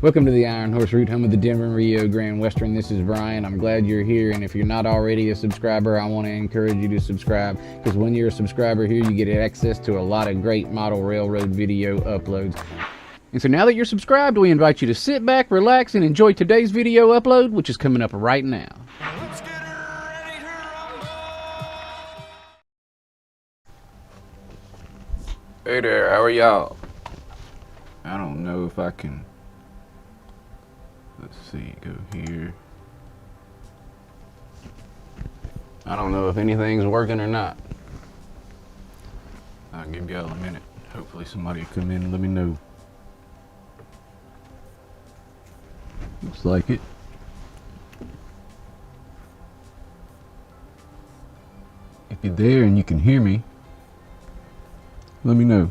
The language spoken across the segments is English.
Welcome to the Iron Horse Route, home of the Denver Rio Grand Western. This is Brian. I'm glad you're here, and if you're not already a subscriber, I want to encourage you to subscribe, because when you're a subscriber here, you get access to a lot of great model railroad video uploads. And so now that you're subscribed, we invite you to sit back, relax, and enjoy today's video upload, which is coming up right now. Let's get ready to rumble! Hey there, how are y'all? I don't know if I can... Let's see, go here. I don't know if anything's working or not. I'll give y'all a minute. Hopefully somebody will come in and let me know. Looks like it. If you're there and you can hear me, let me know.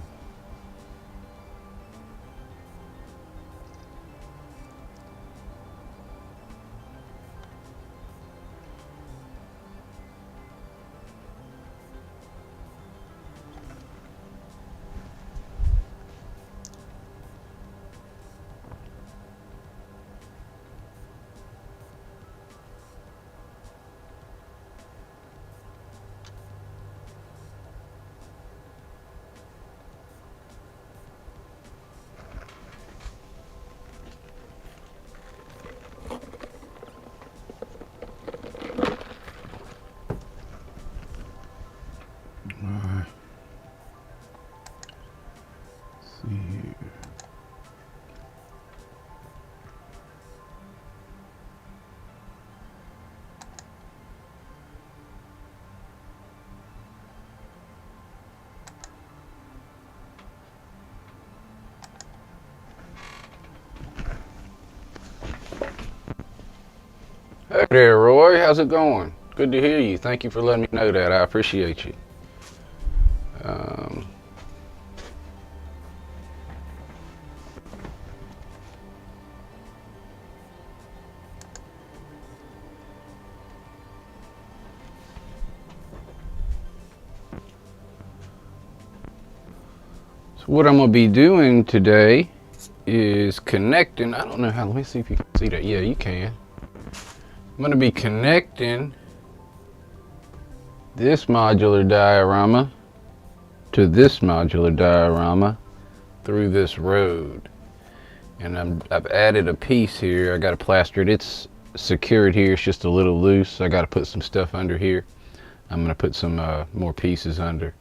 Alright. See here. Hey there, Roy. How's it going? Good to hear you. Thank you for letting me know that. I appreciate you. So what I'm going to be doing today is connecting. I don't know how. Let me see if you can see that. Yeah, you can. I'm going to be connecting this modular diorama to this modular diorama through this road. And I've added a piece here. I got to plaster it. It's secured here. It's just a little loose. I got to put some stuff under here. I'm going to put some more pieces under.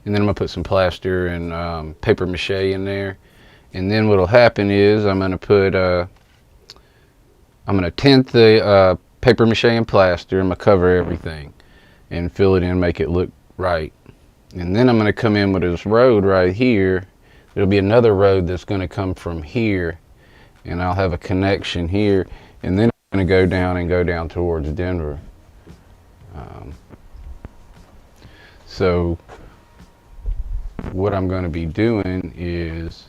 And then I'm going to put some plaster and paper mache in there. And then what'll happen is I'm going to put, I'm going to tint the paper mache and plaster. I'm going to cover everything and fill it in, make it look right. And then I'm going to come in with this road right here. There'll be another road that's going to come from here, and I'll have a connection here, and then I'm going to go down towards Denver. So what I'm going to be doing is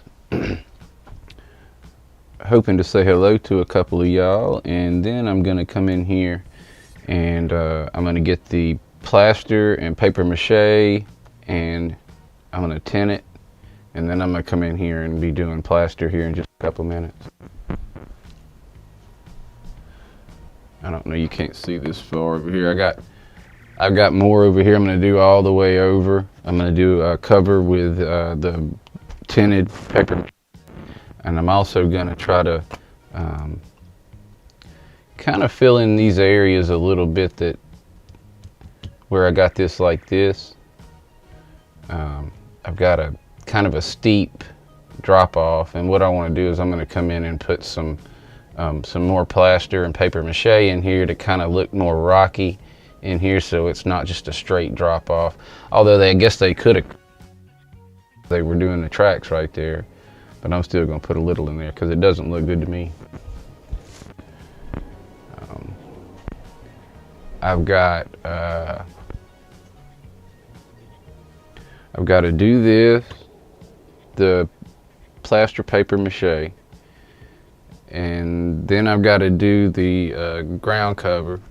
hoping to say hello to a couple of y'all, and then I'm going to come in here and I'm going to get the plaster and paper mache, and I'm going to tint it, and then I'm going to come in here and be doing plaster here in just a couple minutes. I don't know, you can't see this far over here. I've got more over here. I'm going to do all the way over. I'm going to do a cover with the tinted paper, and I'm also going to try to kind of fill in these areas a little bit that where I got this like this. I've got a kind of a steep drop off, and what I want to do is I'm going to come in and put some more plaster and paper mache in here to kind of look more rocky in here, so it's not just a straight drop off. Although I guess they could have, they were doing the tracks right there, but I'm still going to put a little in there because it doesn't look good to me. I've got to do this, the plaster paper mache, and then I've got to do the ground cover,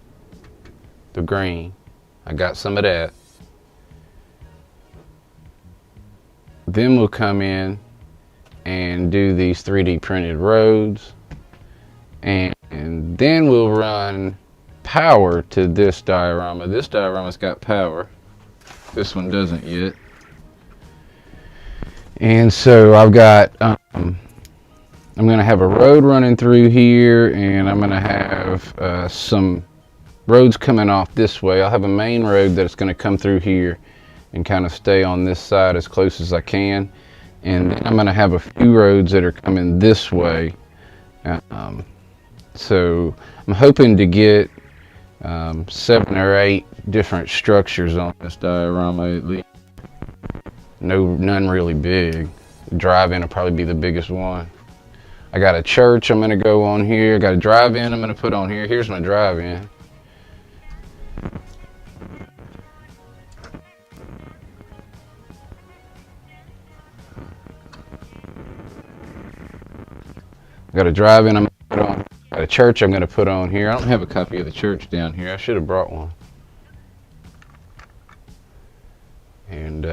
the green. I got some of that. Then we'll come in and do these 3D printed roads, and then we'll run power to this diorama. This diorama's got power. This one doesn't yet. And so I've got, I'm going to have a road running through here, and I'm going to have some roads coming off this way. I'll have a main road that's going to come through here and kind of stay on this side as close as I can. And then I'm going to have a few roads that are coming this way. So I'm hoping to get 7 or 8 different structures on this diorama at least. None really big. Drive-in will probably be the biggest one. I got a church I'm gonna go on here. I got a drive-in I'm gonna put on here. Here's my drive-in. Got a drive-in I'm gonna put on. Got a church I'm gonna put on here. I don't have a copy of the church down here. I should have brought one. And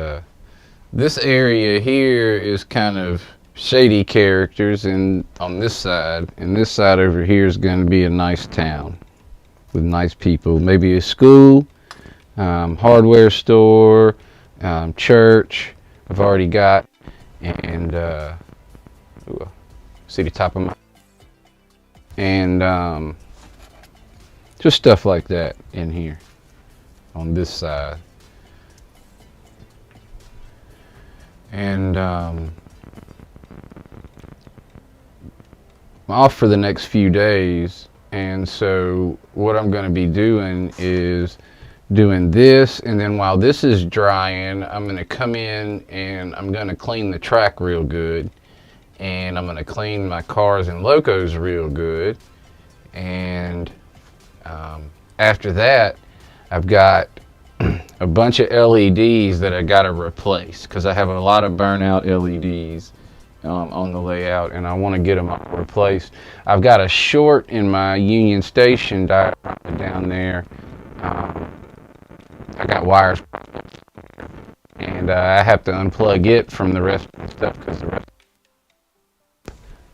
this area here is kind of shady characters, and on this side, and this side over here is going to be a nice town with nice people. Maybe a school, hardware store, church. I've already got, and see the top of my, and just stuff like that in here on this side. And I'm off for the next few days, and so what I'm going to be doing is doing this, and then while this is drying, I'm going to come in and I'm going to clean the track real good, and I'm going to clean my cars and locos real good, and after that I've got a bunch of LEDs that I got to replace because I have a lot of burnout LEDs on the layout, and I want to get them all replaced. I've got a short in my Union Station diorama down there. I got wires, and I have to unplug it from the rest of the stuff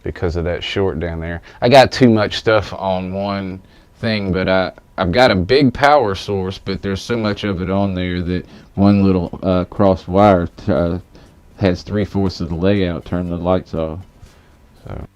because of that short down there. I got too much stuff on one thing, but I've got a big power source, but there's so much of it on there that one little cross wire has 3/4 of the layout, turn the lights off. So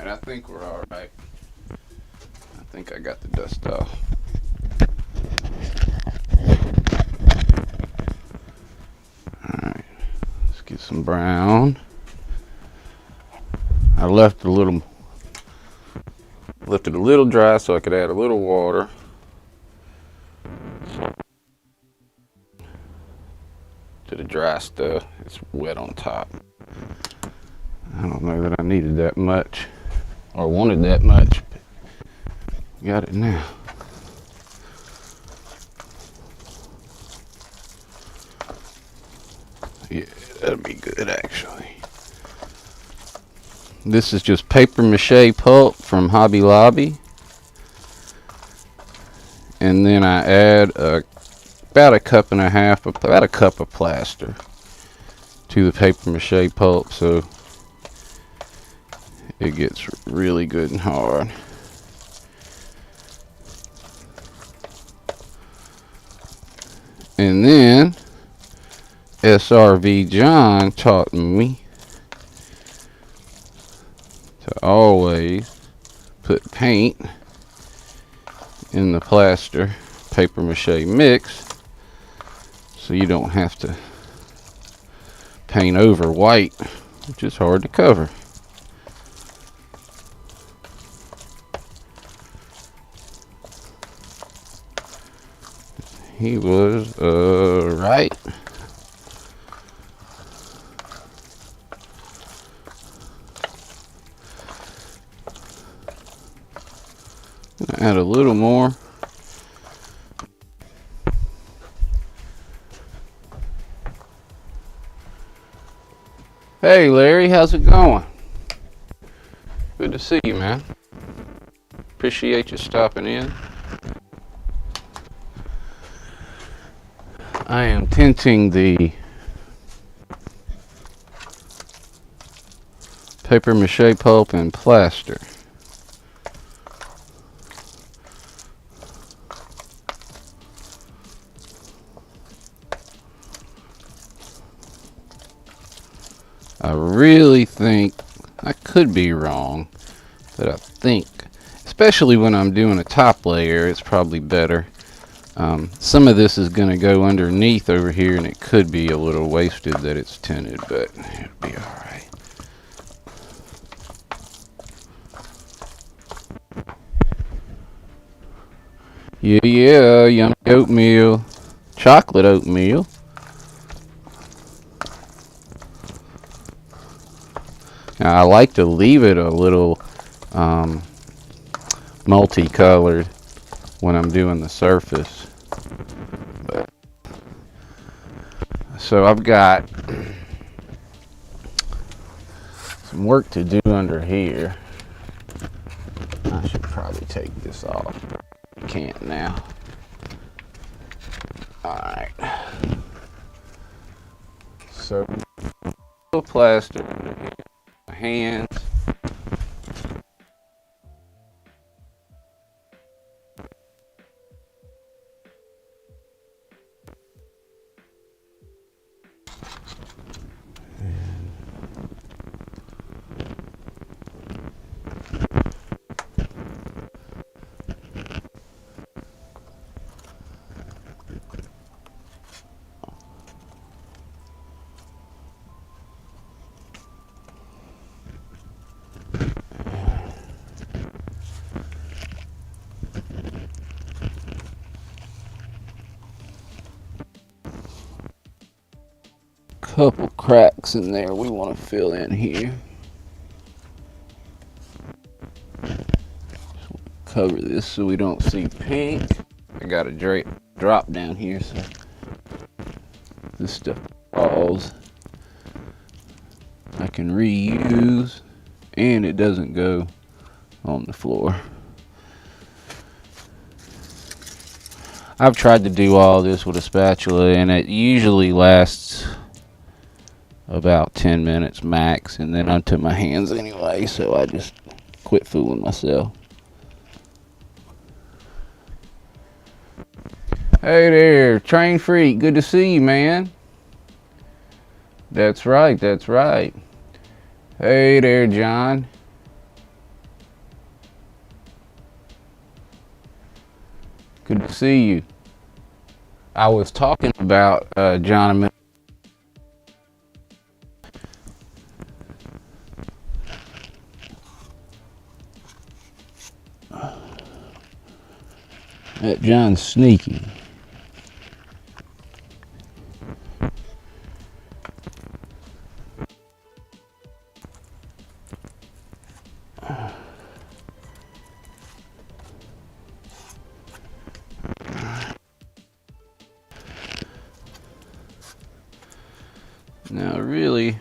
I think we're all right. I think I got the dust off. All right, let's get some brown. I left it a little dry so I could add a little water. To the dry stuff, it's wet on top. I don't know that I needed that much or wanted that much, but got it now. Yeah, that'll be good actually. This is just paper mache pulp from Hobby Lobby. And then I add about a cup of plaster to the paper mache pulp so it gets really good and hard. And then SRV John taught me to always put paint in the plaster paper mache mix so you don't have to paint over white, which is hard to cover. He was right. Add a little more. Hey Larry, how's it going? Good to see you, man. Appreciate you stopping in. I am tinting the paper mache pulp and plaster. I really think, I could be wrong, but I think, especially when I'm doing a top layer, it's probably better. Some of this is going to go underneath over here, and it could be a little wasted that it's tinted, but it'll be alright. Yeah, yummy oatmeal, chocolate oatmeal. Now, I like to leave it a little multicolored when I'm doing the surface. But, so I've got some work to do under here. I should probably take this off. Can't now. Alright. So, a little plaster under here. My hands. Couple cracks in there we want to fill in here. Cover this so we don't see pink. I got a drop down here so this stuff falls. I can reuse and it doesn't go on the floor. I've tried to do all this with a spatula and it usually lasts about 10 minutes max, and then onto my hands anyway, so I just quit fooling myself. Hey there, Train Freak, good to see you, man. That's right, that's right. Hey there, John. Good to see you. I was talking about John a minute. That John's sneaky. Now really,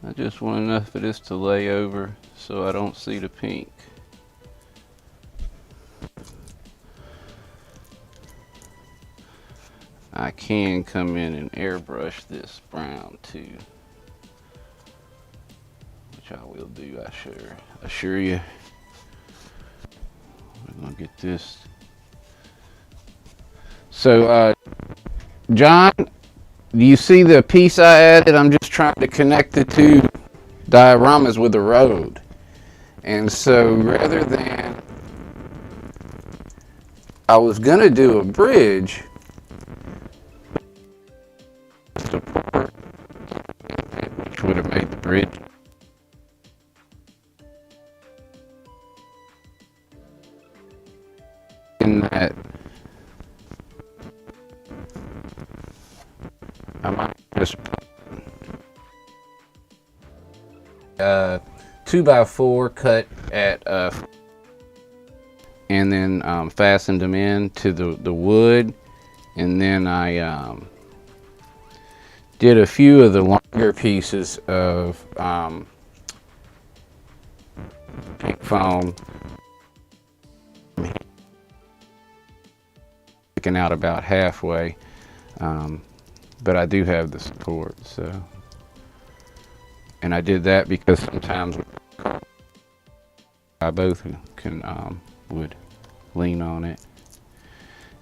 I just want enough of this to lay over so I don't see the pink. I can come in and airbrush this brown too, which I will do, I assure you. We're gonna get this. So, John, do you see the piece I added? I'm just trying to connect the two dioramas with the road. And so rather than, I was gonna do a bridge, support, which would have made the bridge. In that, I might just 2x4 cut at and then fastened them in to the wood, and then I did a few of the longer pieces of pink foam, sticking out about halfway, but I do have the support. So, and I did that because sometimes I both can would lean on it.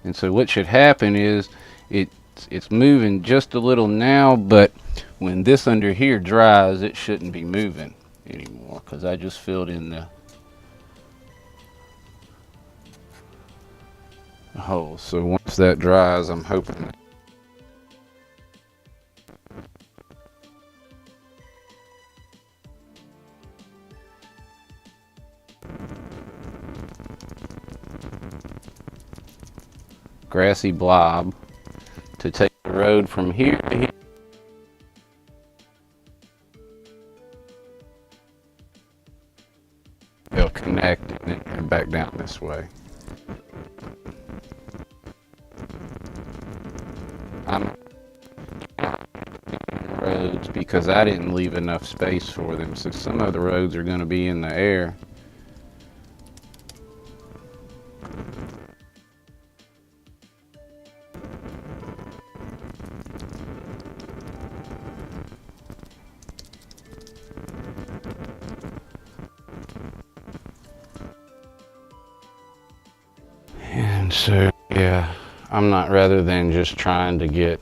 And so what should happen is it's moving just a little now, but when this under here dries, it shouldn't be moving anymore because I just filled in the hole. So once that dries, I'm hoping that grassy blob to take the road from here to here. They'll connect and then come back down this way. I'm roads because I didn't leave enough space for them, so some of the roads are going to be in the air. And so, yeah, I'm not, rather than just trying to get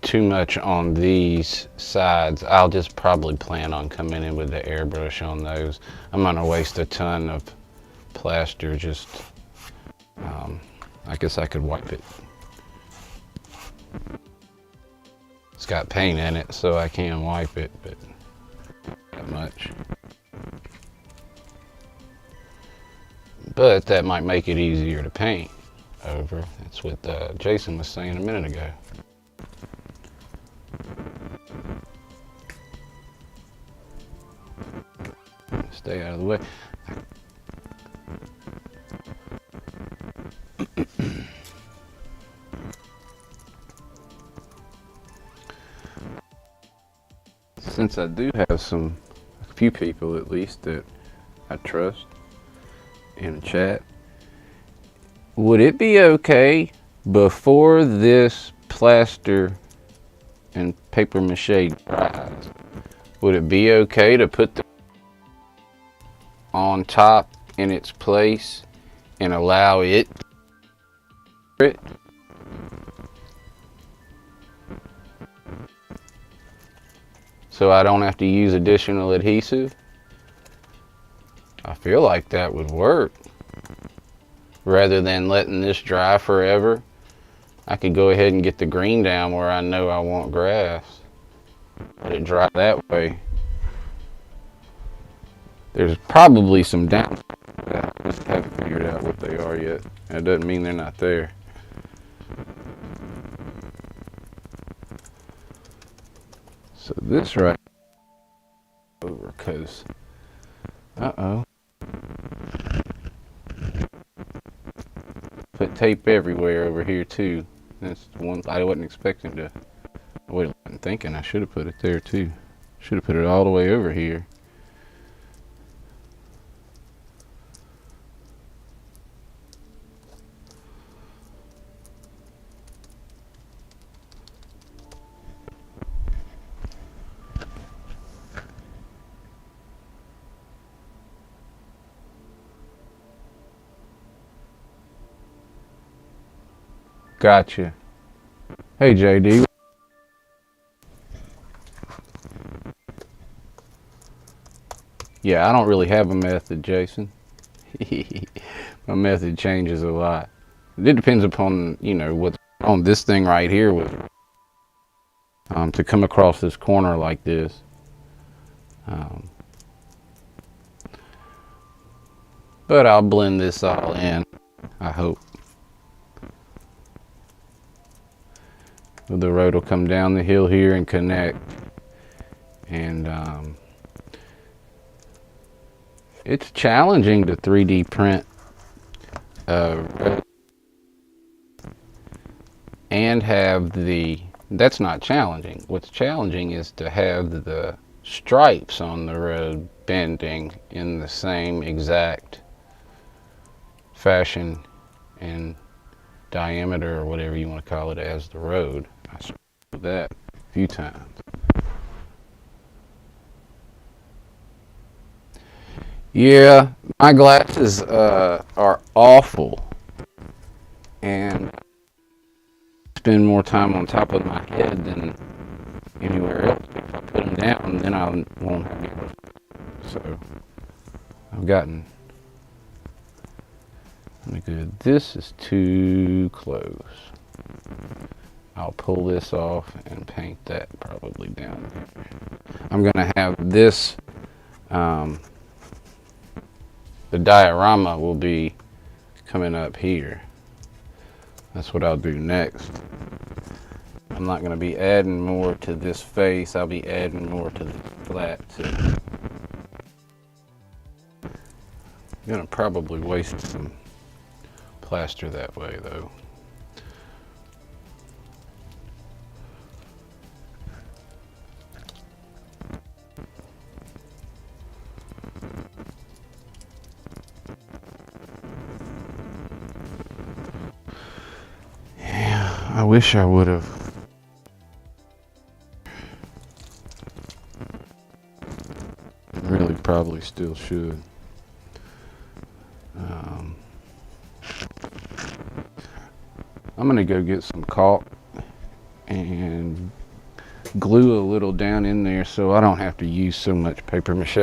too much on these sides, I'll just probably plan on coming in with the airbrush on those. I'm gonna waste a ton of plaster. Just, I guess I could wipe it. It's got paint in it, so I can wipe it, but not that much. But that might make it easier to paint over. That's what Jason was saying a minute ago. Stay out of the way. Since I do have a few people at least that I trust in the chat, would it be okay before this plaster and paper mache dries, would it be okay to put the on top in its place and allow it? So I don't have to use additional adhesive? I feel like that would work. rather than letting this dry forever, I could go ahead and get the green down where I know I want grass. Let it dry that way. There's probably some downsides to that. I just haven't figured out what they are yet. That doesn't mean they're not there. So this right over, because put tape everywhere over here too. That's one I wasn't expecting to. I wasn't thinking I should have put it there too. Should have put it all the way over here. Gotcha. Hey JD. Yeah, I don't really have a method, Jason. My method changes a lot. It depends upon, you know, what's on this thing right here with to come across this corner like this. But I'll blend this all in, I hope. The road will come down the hill here and connect. And it's challenging to 3D print and have the, that's not challenging. What's challenging is to have the stripes on the road bending in the same exact fashion and diameter or whatever you want to call it as the road. I struggled with that a few times. Yeah, my glasses are awful, and I spend more time on top of my head than anywhere else. If I put them down, then I won't have any. So I've gotten good. This is too close. I'll pull this off and paint that probably down there. I'm gonna have this. The diorama will be coming up here. That's what I'll do next. I'm not going to be adding more to this face. I'll be adding more to the flat too. I'm going to probably waste some plaster that way though. I wish I would have. Really probably still should. I'm gonna go get some caulk and glue a little down in there so I don't have to use so much paper mache.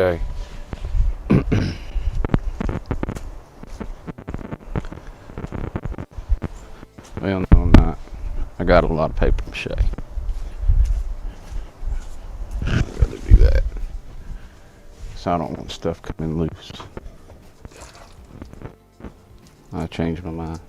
Well, no, I'm not. I got a lot of paper mache. I'd rather do that. So I don't want stuff coming loose. I changed my mind.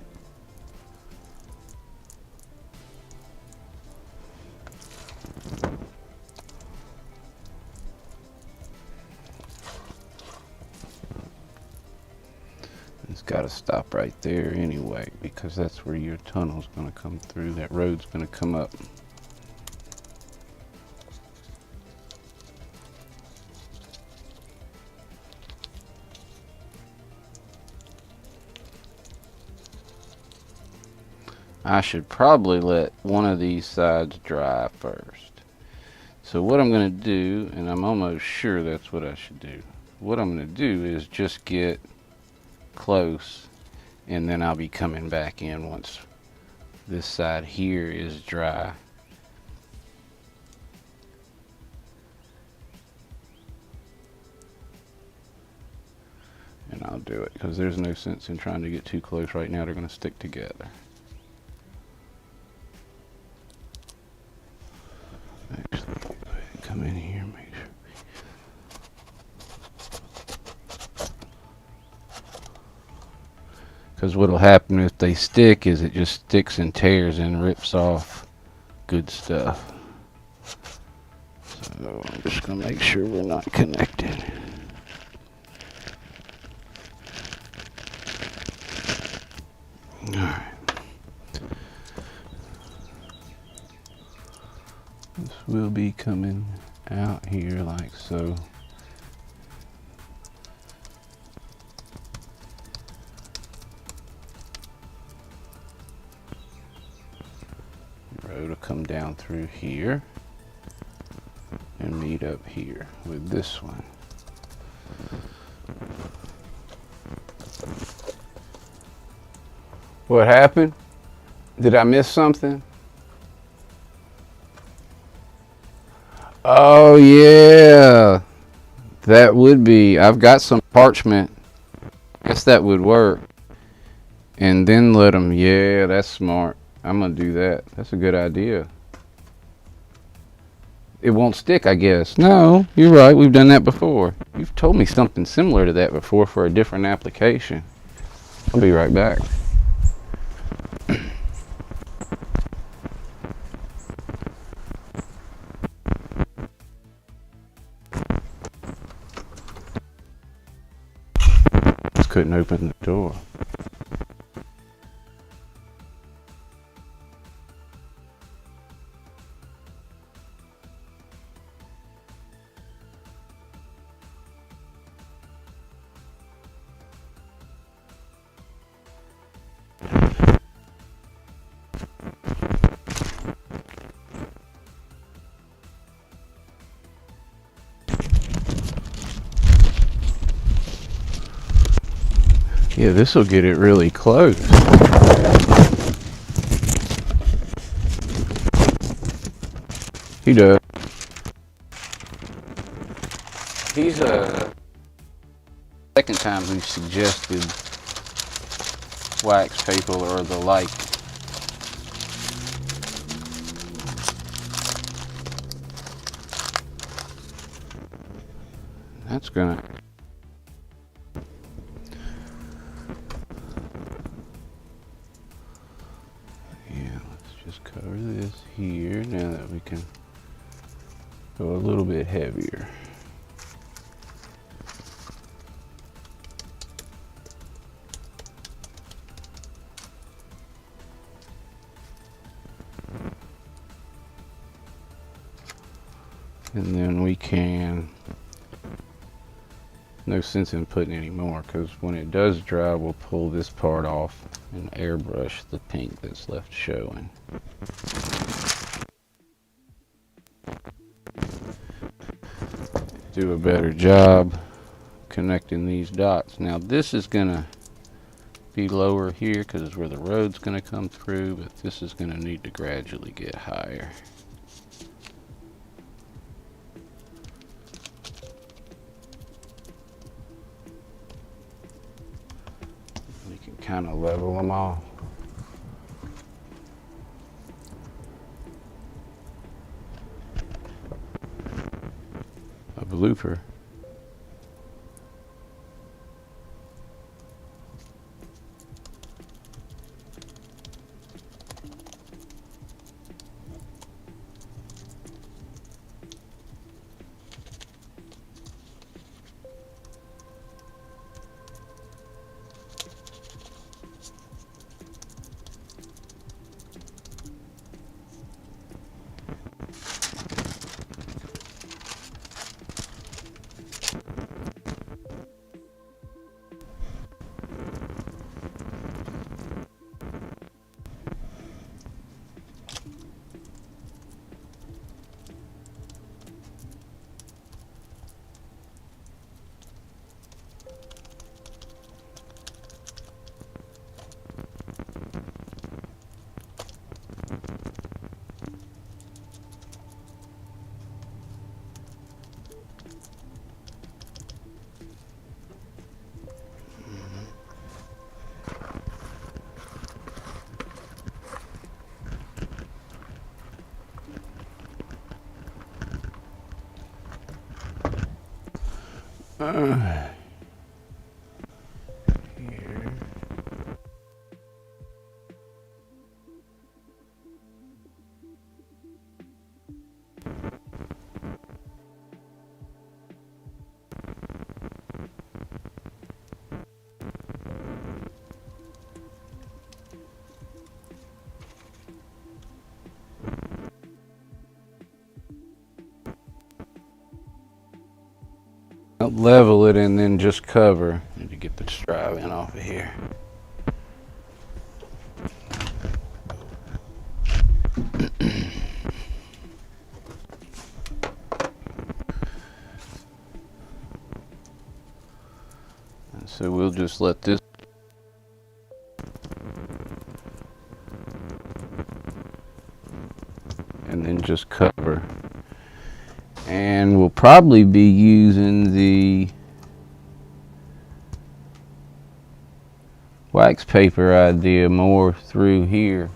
It's got to stop right there anyway, because that's where your tunnel's going to come through. That road's going to come up. I should probably let one of these sides dry first. So what I'm going to do, and I'm almost sure that's what I should do, what I'm going to do is just get close, and then I'll be coming back in once this side here is dry. And and I'll do it because there's no sense in trying to get too close right now. They're going to stick together. Actually, go ahead and come in here and make sure. Because what'll happen if they stick is it just sticks and tears and rips off good stuff. So I'm just going to make sure we're not connected. Alright. This will be coming out here like so. Road will come down through here and meet up here with this one. What happened? Did I miss something? Oh yeah, that would be. I've got some parchment. Guess that would work. And then let them. Yeah, that's smart. I'm gonna do that. That's a good idea. It won't stick, I guess. No, you're right. We've done that before. You've told me something similar to that before for a different application. I'll be right back. Just couldn't open the door. Yeah, this will get it really close. He does. He's second time we've suggested wax paper or the like. That's gonna. Cover this here now that we can go a little bit heavier. And then we can, no sense in putting any more because when it does dry we'll pull this part off and airbrush the pink that's left showing. Do a better job connecting these dots. Now this is gonna be lower here because it's where the road's gonna come through, but this is gonna need to gradually get higher. We can kind of level them all. A blooper. Here. Level it and then just cover. Need to get the striving off of here. And so we'll just let this and then just cover. And we'll probably be using the wax paper idea more through here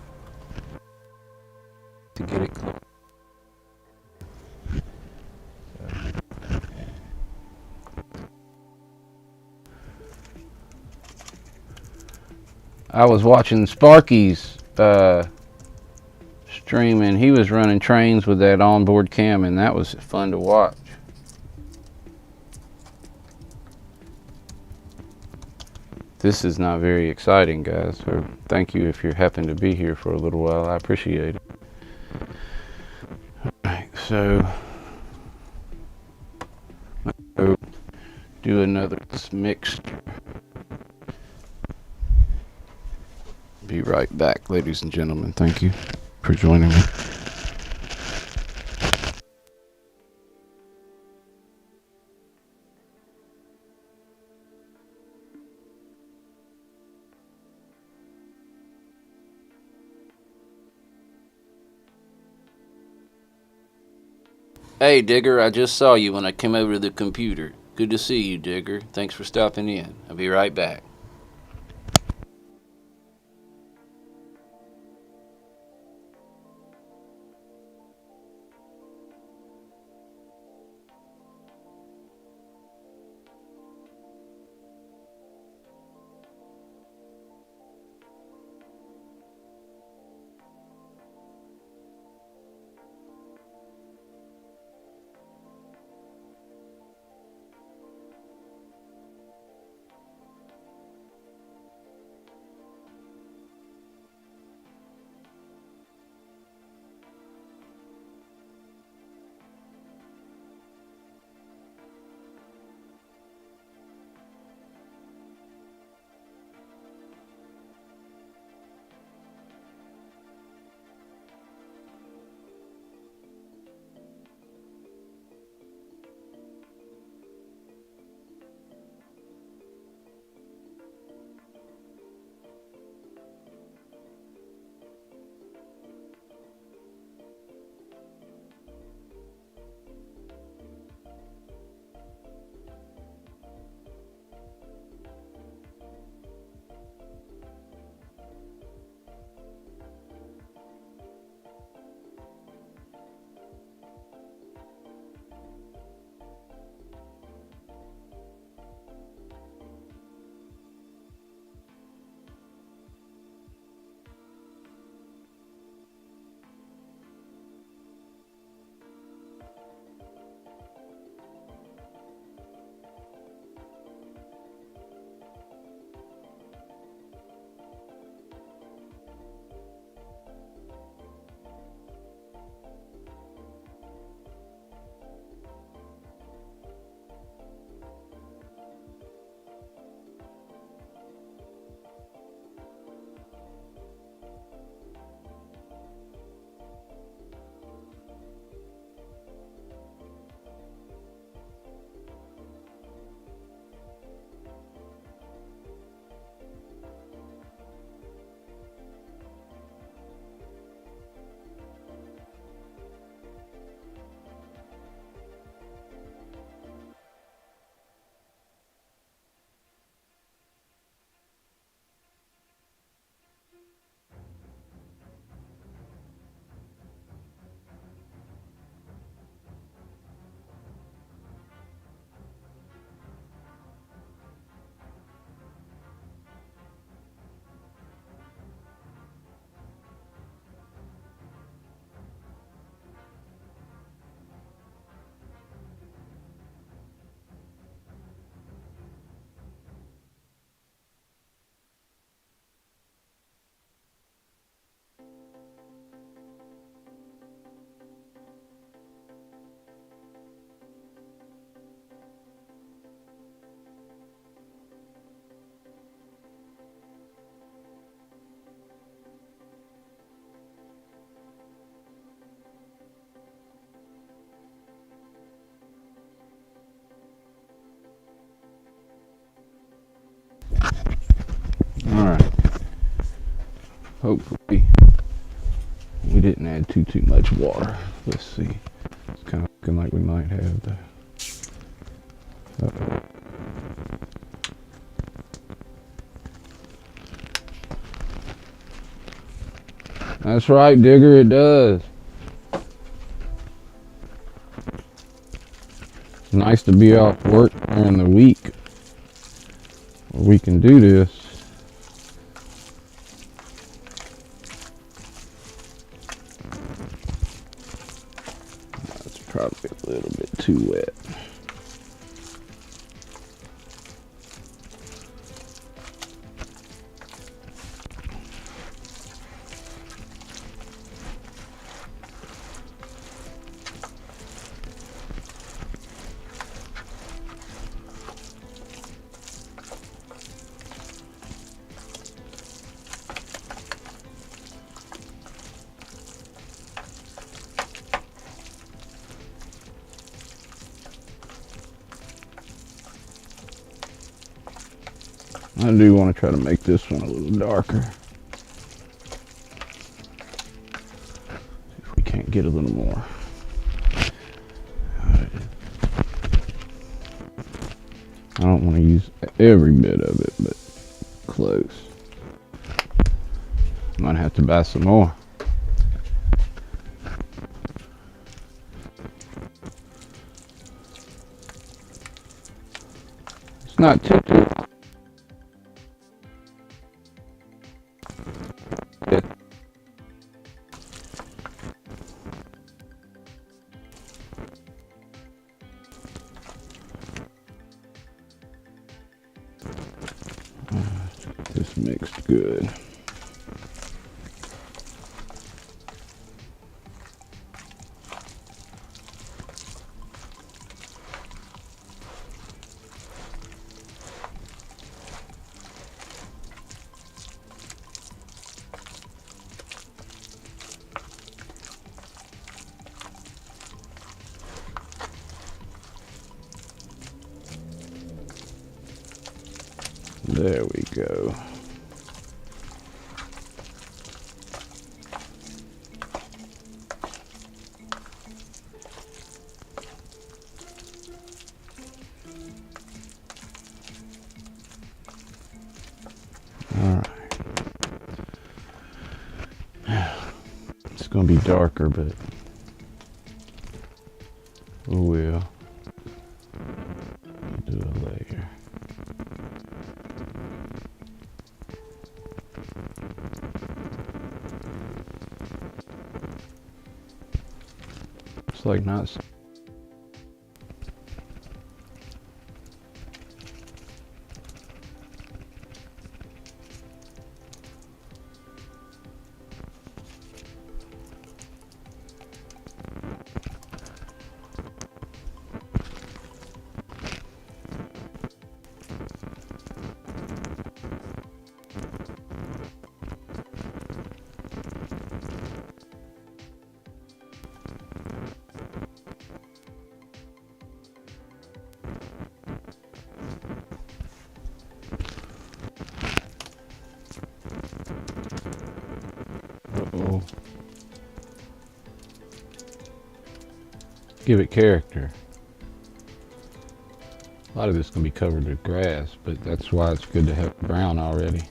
to get it clear. I was watching Sparky's stream, and he was running trains with that onboard cam, and that was fun to watch. This is not very exciting, guys, so thank you if you happen to be here for a little while. I appreciate it. Alright, so let's go do another mixture. Be right back, ladies and gentlemen. Thank you for joining me. Hey, Digger, I just saw you when I came over to the computer. Good to see you, Digger. Thanks for stopping in. I'll be right back. Hopefully we didn't add too much water. Let's see. It's kind of looking like we might have the. Uh-oh. That's right, Digger, it does. It's nice to be off work during the week where we can do this. That's probably a little bit too wet. I do want to try to make this one a little darker. See if we can't get a little more. I don't want to use every bit of it, but close. Might have to buy some more. It's not too this mixed good. There we go. All right. It's going to be darker, but we will do a layer. It's like not. Uh-oh. Give it character. A lot of this is going to be covered with grass, but that's why it's good to have brown already.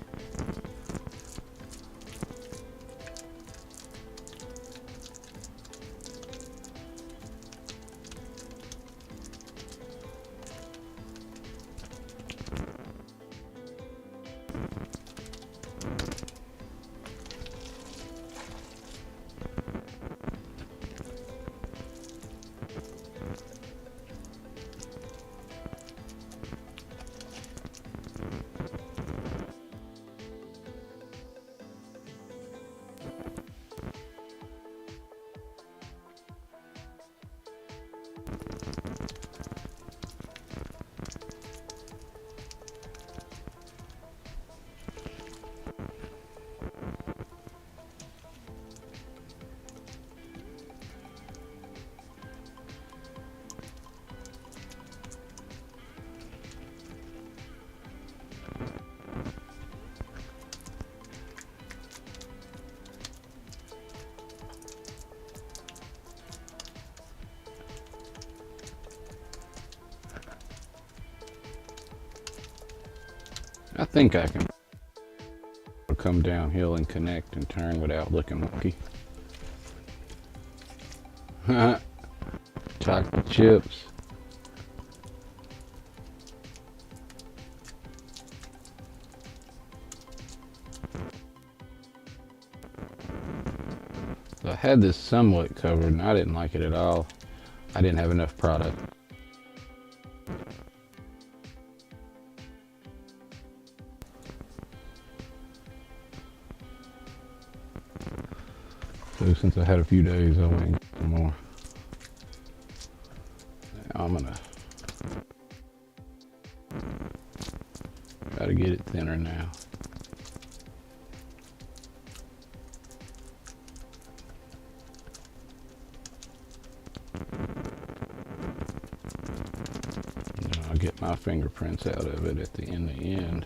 think I can come downhill and connect and turn without looking wonky. Chocolate chips. So I had this somewhat covered and I didn't like it at all. I didn't have enough product. So since I had a few days, I went and got some more. Now I'm gonna try to get it thinner now. And I'll get my fingerprints out of it at the end.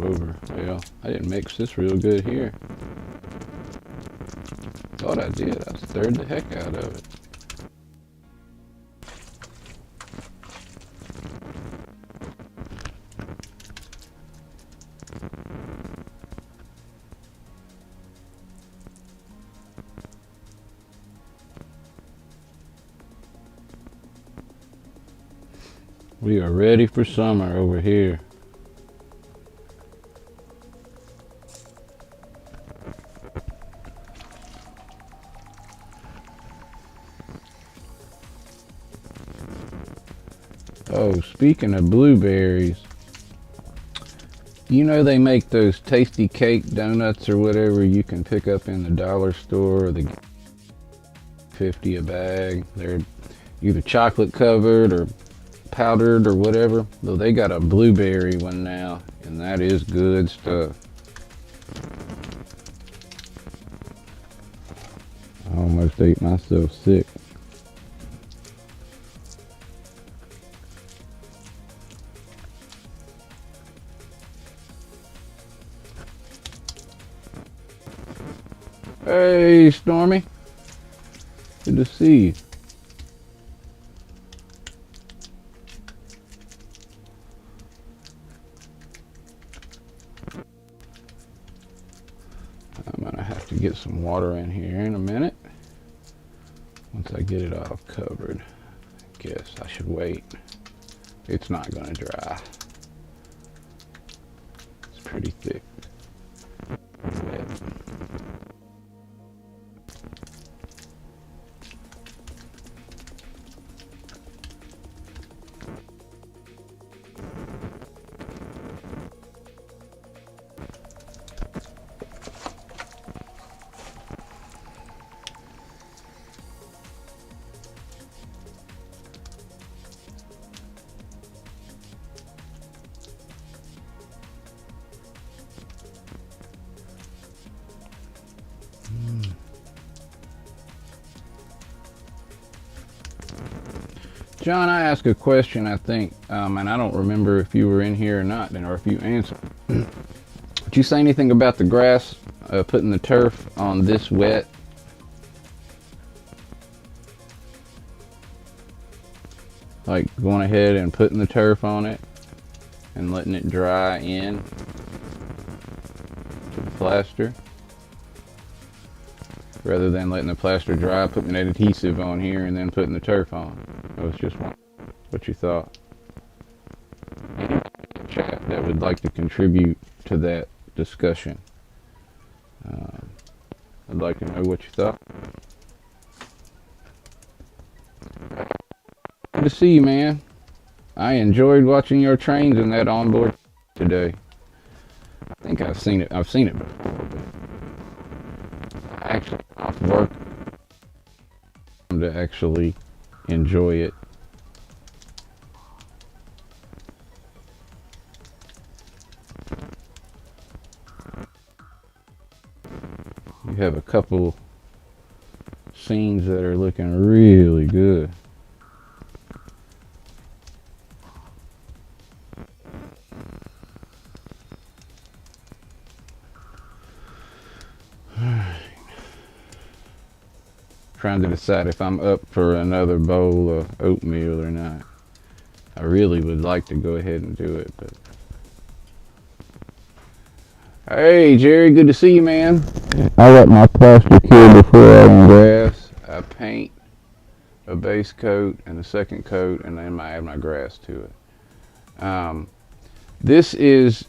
Over. Well, I didn't mix this real good here. Thought I did. I stirred the heck out of it. We are ready for summer over here. Oh, speaking of blueberries, you know they make those tasty cake donuts or whatever you can pick up in the dollar store, or the 50 a bag. They're either chocolate covered or powdered or whatever. Though they got a blueberry one now, and that is good stuff. I almost ate myself sick. Hey, Stormy. Good to see you. I'm gonna have to get some water in here in a minute. Once I get it all covered, I guess I should wait. It's not gonna dry. It's pretty thick. Wet. John, I asked a question, I think, and I don't remember if you were in here or not, or if you answered. Did you say anything about the grass, putting the turf on this wet? Like going ahead and putting the turf on it and letting it dry in to the plaster, rather than letting the plaster dry, putting that adhesive on here and then putting the turf on. I was just wondering what you thought. Anyone in the chat that would like to contribute to that discussion, I'd like to know what you thought. Good to see you, man. I enjoyed watching your trains in that onboard today. I think I've seen it before, but I actually off work to actually enjoy it. We have a couple scenes that are looking really good. Trying to decide if I'm up for another bowl of oatmeal or not. I really would like to go ahead and do it, but hey Jerry, good to see you, man. I let my plaster cure before I on grass. I paint a base coat and a second coat, and then I add my grass to it. This is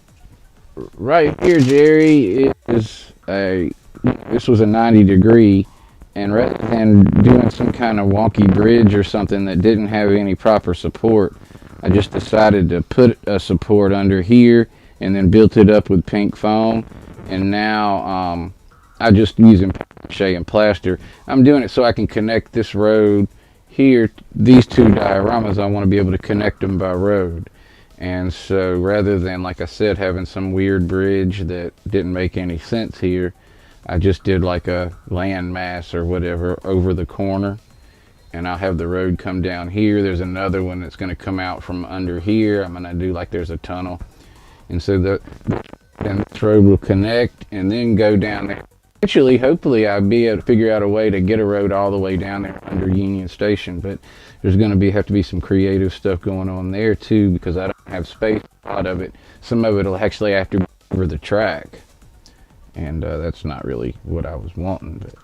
right here, Jerry. This was a 90-degree. And rather than doing some kind of wonky bridge or something that didn't have any proper support, I just decided to put a support under here and then built it up with pink foam. And now I just using paper and plaster. I'm doing it so I can connect this road here. These two dioramas, I want to be able to connect them by road. And so rather than, like I said, having some weird bridge that didn't make any sense here, I just did like a landmass or whatever over the corner, and I'll have the road come down here. There's another one that's going to come out from under here. I'm going to do like there's a tunnel, and so then this road will connect and then go down there. Eventually, hopefully, I'll be able to figure out a way to get a road all the way down there under Union Station, but there's going to have to be some creative stuff going on there too, because I don't have space. A lot of it, some of it will actually have to go over the track. And that's not really what I was wanting, but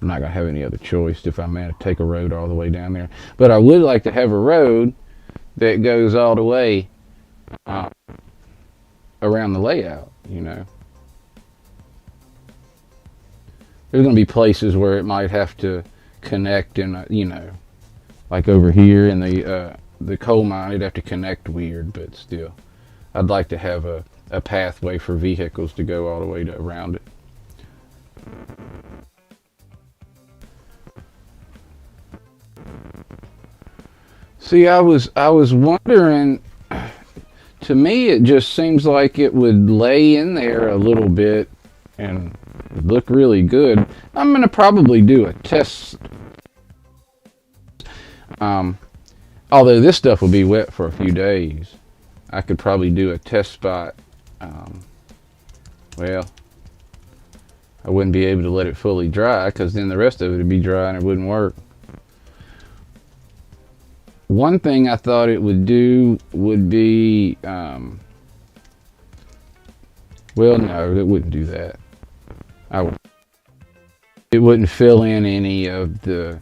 I'm not going to have any other choice if I'm going to take a road all the way down there. But I would like to have a road that goes all the way around the layout, you know. There's going to be places where it might have to connect and, you know, like over here in the coal mine, it'd have to connect weird, but still. I'd like to have a pathway for vehicles to go all the way around it. See, I was wondering, to me it just seems like it would lay in there a little bit and look really good. I'm going to probably do a test. Although this stuff will be wet for a few days, I could probably do a test spot. Well, I wouldn't be able to let it fully dry because then the rest of it would be dry and it wouldn't work. One thing I thought it would do would be, well, no, it wouldn't do that. It wouldn't fill in any of the,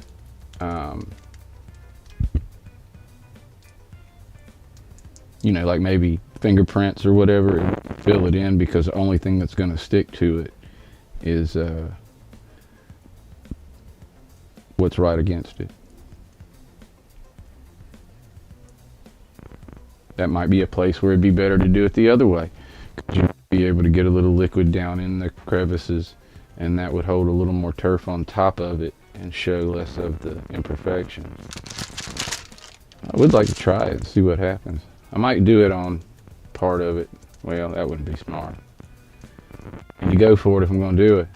you know, like maybe fingerprints or whatever. It wouldn't fill it in because the only thing that's going to stick to it is what's right against it. That might be a place where it'd be better to do it the other way. You'd be able to get a little liquid down in the crevices, and that would hold a little more turf on top of it and show less of the imperfections. I would like to try it and see what happens. I might do it on part of it. Well, that wouldn't be smart. And you go for it if I'm going to do it.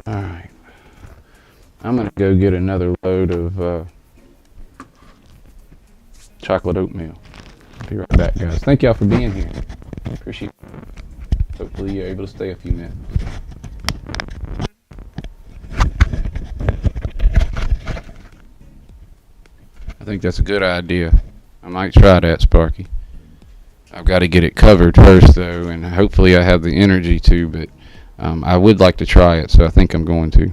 Alright. I'm going to go get another load of chocolate oatmeal. I'll be right back, guys. Thank y'all for being here. Appreciate it. Hopefully you're able to stay a few minutes. I think that's a good idea. I might try that, Sparky. I've got to get it covered first, though, and hopefully I have the energy to, but I would like to try it, so I think I'm going to.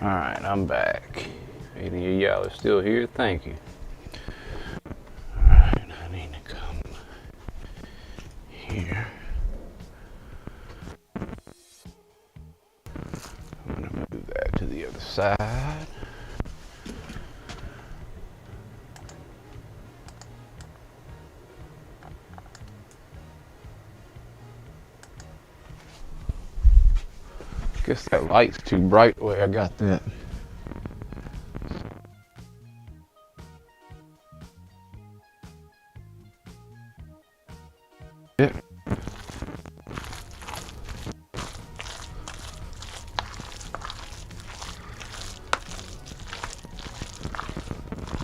Alright, I'm back. Any of y'all are still here? Thank you. Alright, I need to come here. I'm going to move that to the other side. Guess that light's too bright the way I got that. Yeah.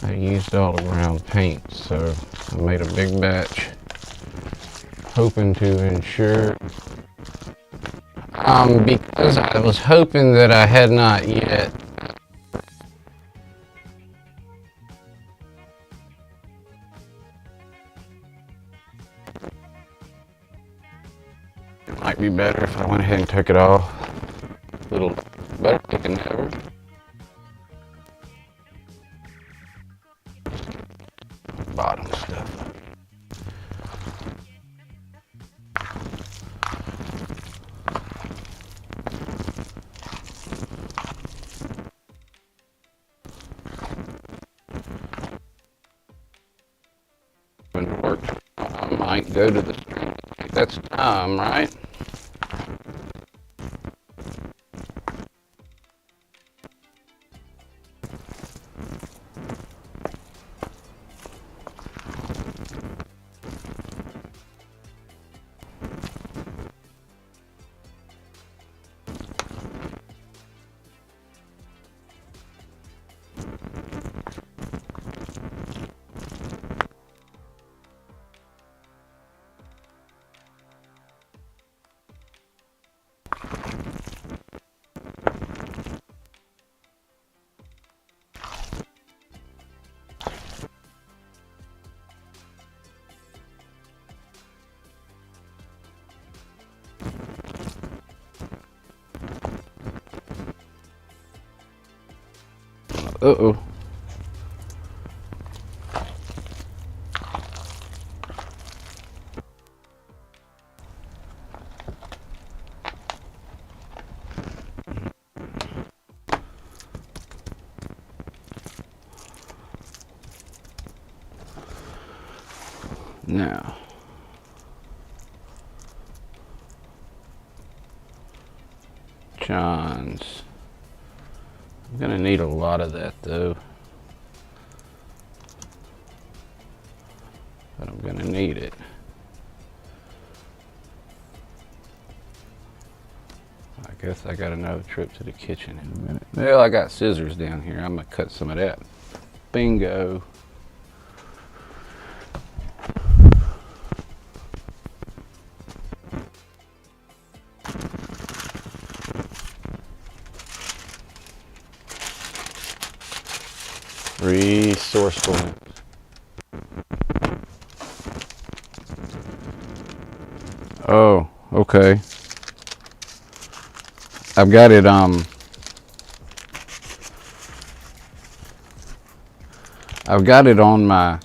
I used all the brown paint, so I made a big batch, hoping to ensure. Because I was hoping that I had not yet it might be better if I went ahead and took it off. A little better looking than ever. Bottom stuff. I might go to the street. That's time, right? Uh-oh. Now, John's. I'm gonna need a lot of that though. But I'm gonna need it. I guess I got another trip to the kitchen in a minute. Well, I got scissors down here. I'm gonna cut some of that. Bingo. Resourcefulness. Oh, okay. I've got it on my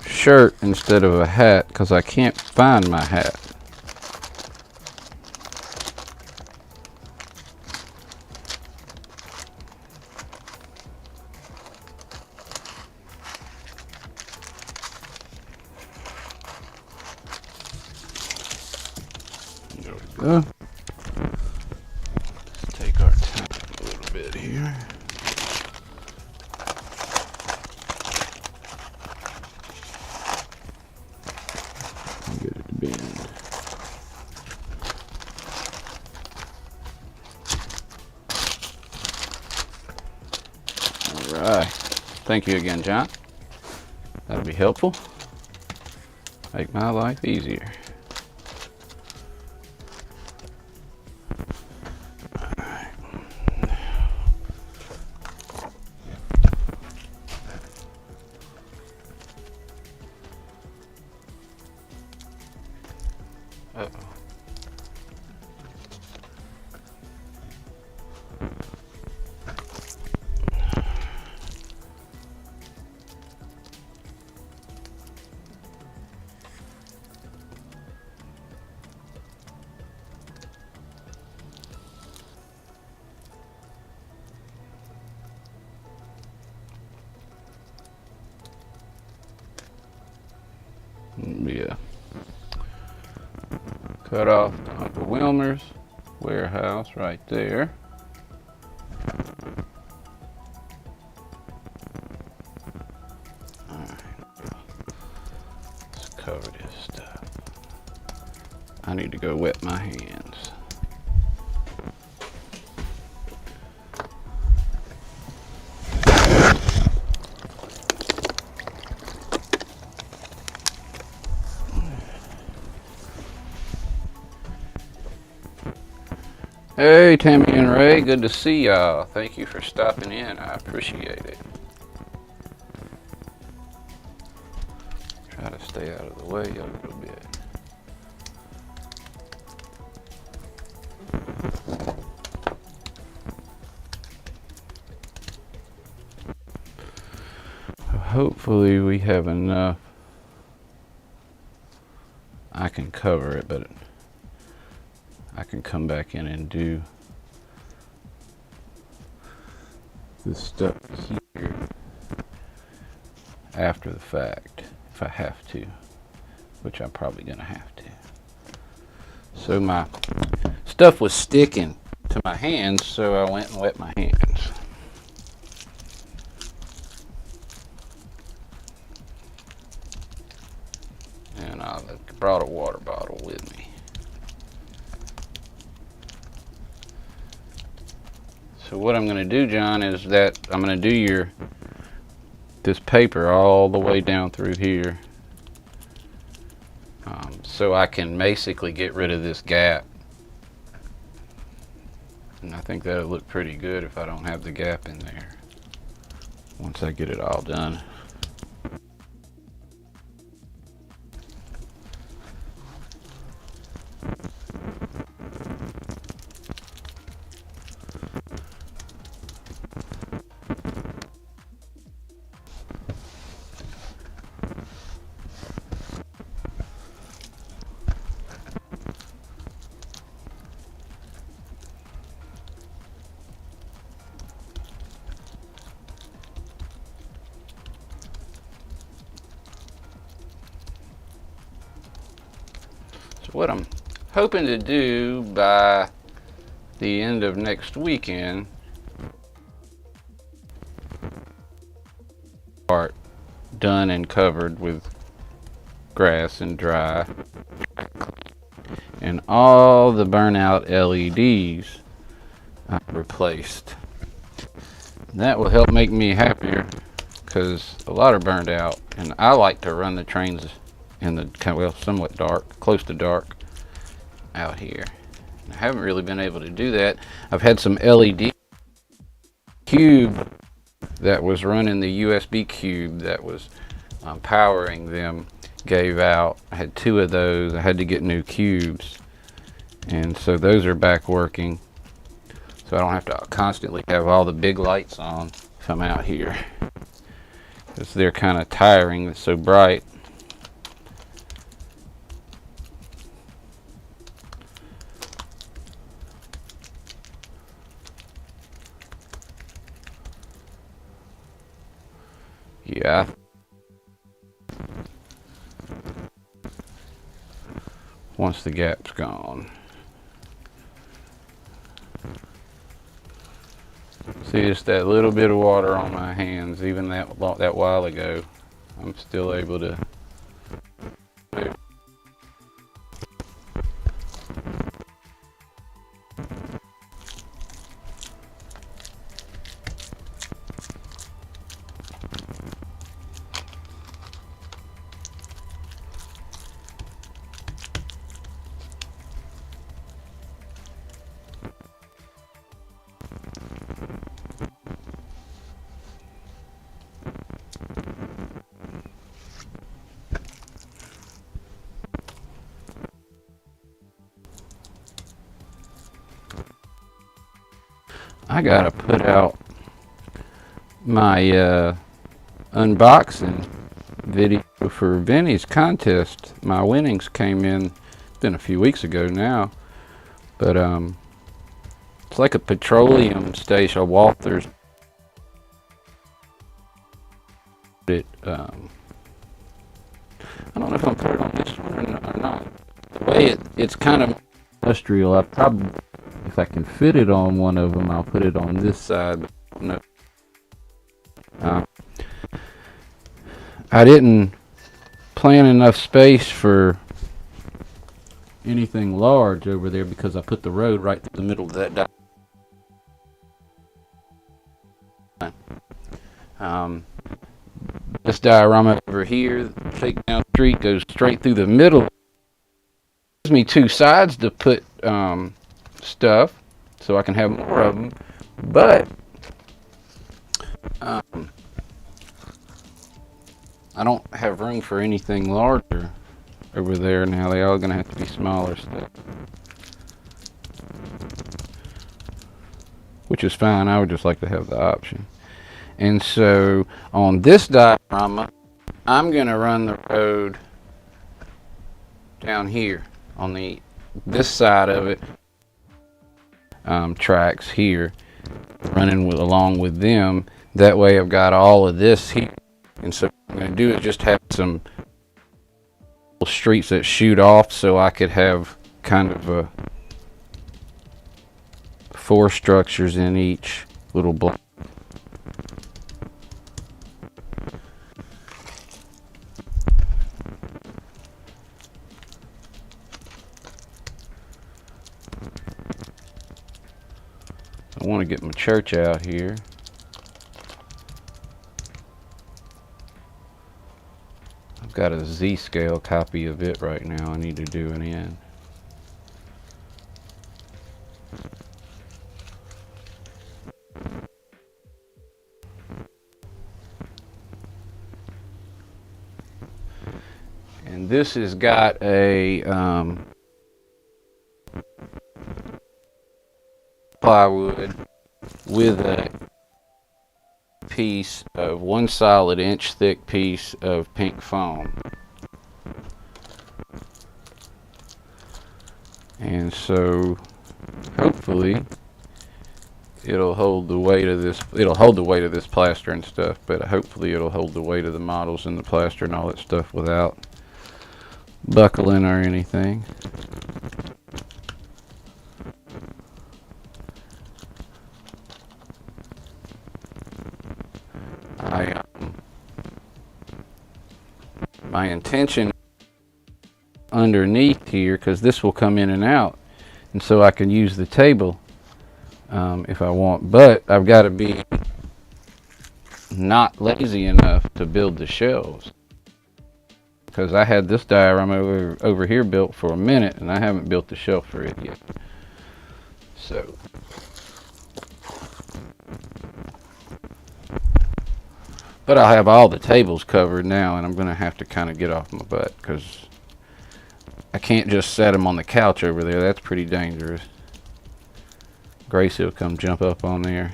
shirt instead of a hat because I can't find my hat. There we go. Let's take our time a little bit here. Get it to bend. All right. Thank you again, John. That'll be helpful. Make my life easier. Uh-oh. cut off Uncle Wilmer's warehouse right there. Alright, let's cover this stuff. I need to go wet my hands. Hey, Tammy and Ray, good to see y'all. Thank you for stopping in. I appreciate it. Try to stay out of the way a little bit. Hopefully we have enough. I can cover it, but I can come back in and do this stuff here after the fact if I have to, which I'm probably gonna have to. So my stuff was sticking to my hands, so I went and wet my hands. And I brought a water bottle with me. So what I'm going to do, John, is that I'm going to do this paper all the way down through here, so I can basically get rid of this gap. And I think that'll look pretty good if I don't have the gap in there once I get it all done. What I'm hoping to do by the end of next weekend, part done and covered with grass and dry, and all the burnout LEDs replaced. That will help make me happier because a lot are burned out, and I like to run the trains in the somewhat dark, close to dark out here. I haven't really been able to do that. I've had some LED cube that was running, the USB cube that was powering them gave out. I had 2 of those. I had to get new cubes, and so those are back working, so I don't have to constantly have all the big lights on if I'm out here, because they're kind of tiring. It's so bright. Yeah. Once the gap's gone. See, just that little bit of water on my hands, even that while ago, I'm still able to. I gotta put out my unboxing video for Vinny's contest. My winnings came in, it's been a few weeks ago now, but it's like a petroleum station, a Walther's. I don't know if I'm put it on this one or not. The way it's kind of industrial. I probably, if I can fit it on one of them, I'll put it on this side. No. I didn't plan enough space for anything large over there because I put the road right through the middle of that this diorama over here, take down the street, goes straight through the middle. Gives me two sides to put stuff, so I can have more of them. But I don't have room for anything larger over there now. They all gonna have to be smaller stuff, which is fine. I would just like to have the option. And so on this diorama, I'm gonna run the road down here on this side of it, tracks here, running along with them. That way I've got all of this here. And so what I'm gonna do is just have some streets that shoot off, so I could have kind of 4 structures in each little block. I want to get my church out here. I've got a Z-scale copy of it right now. I need to do an N. And this has got a plywood with a piece of 1 solid inch thick piece of pink foam. And so hopefully it'll hold the weight of this. It'll hold the weight of this plaster and stuff, but hopefully it'll hold the weight of the models and the plaster and all that stuff without buckling or anything. My intention underneath here, because this will come in and out, and so I can use the table if I want, but I've got to be not lazy enough to build the shelves, because I had this diorama over here built for a minute and I haven't built the shelf for it yet. So but I'll have all the tables covered now, and I'm going to have to kind of get off my butt because I can't just set them on the couch over there. That's pretty dangerous. Gracie will come jump up on there.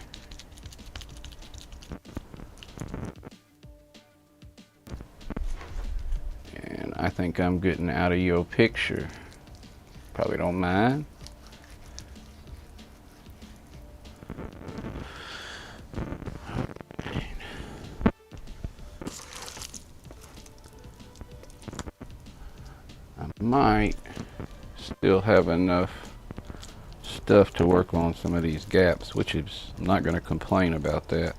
And I think I'm getting out of your picture. Probably don't mind. Might still have enough stuff to work on some of these gaps, which is, I'm not going to complain about that.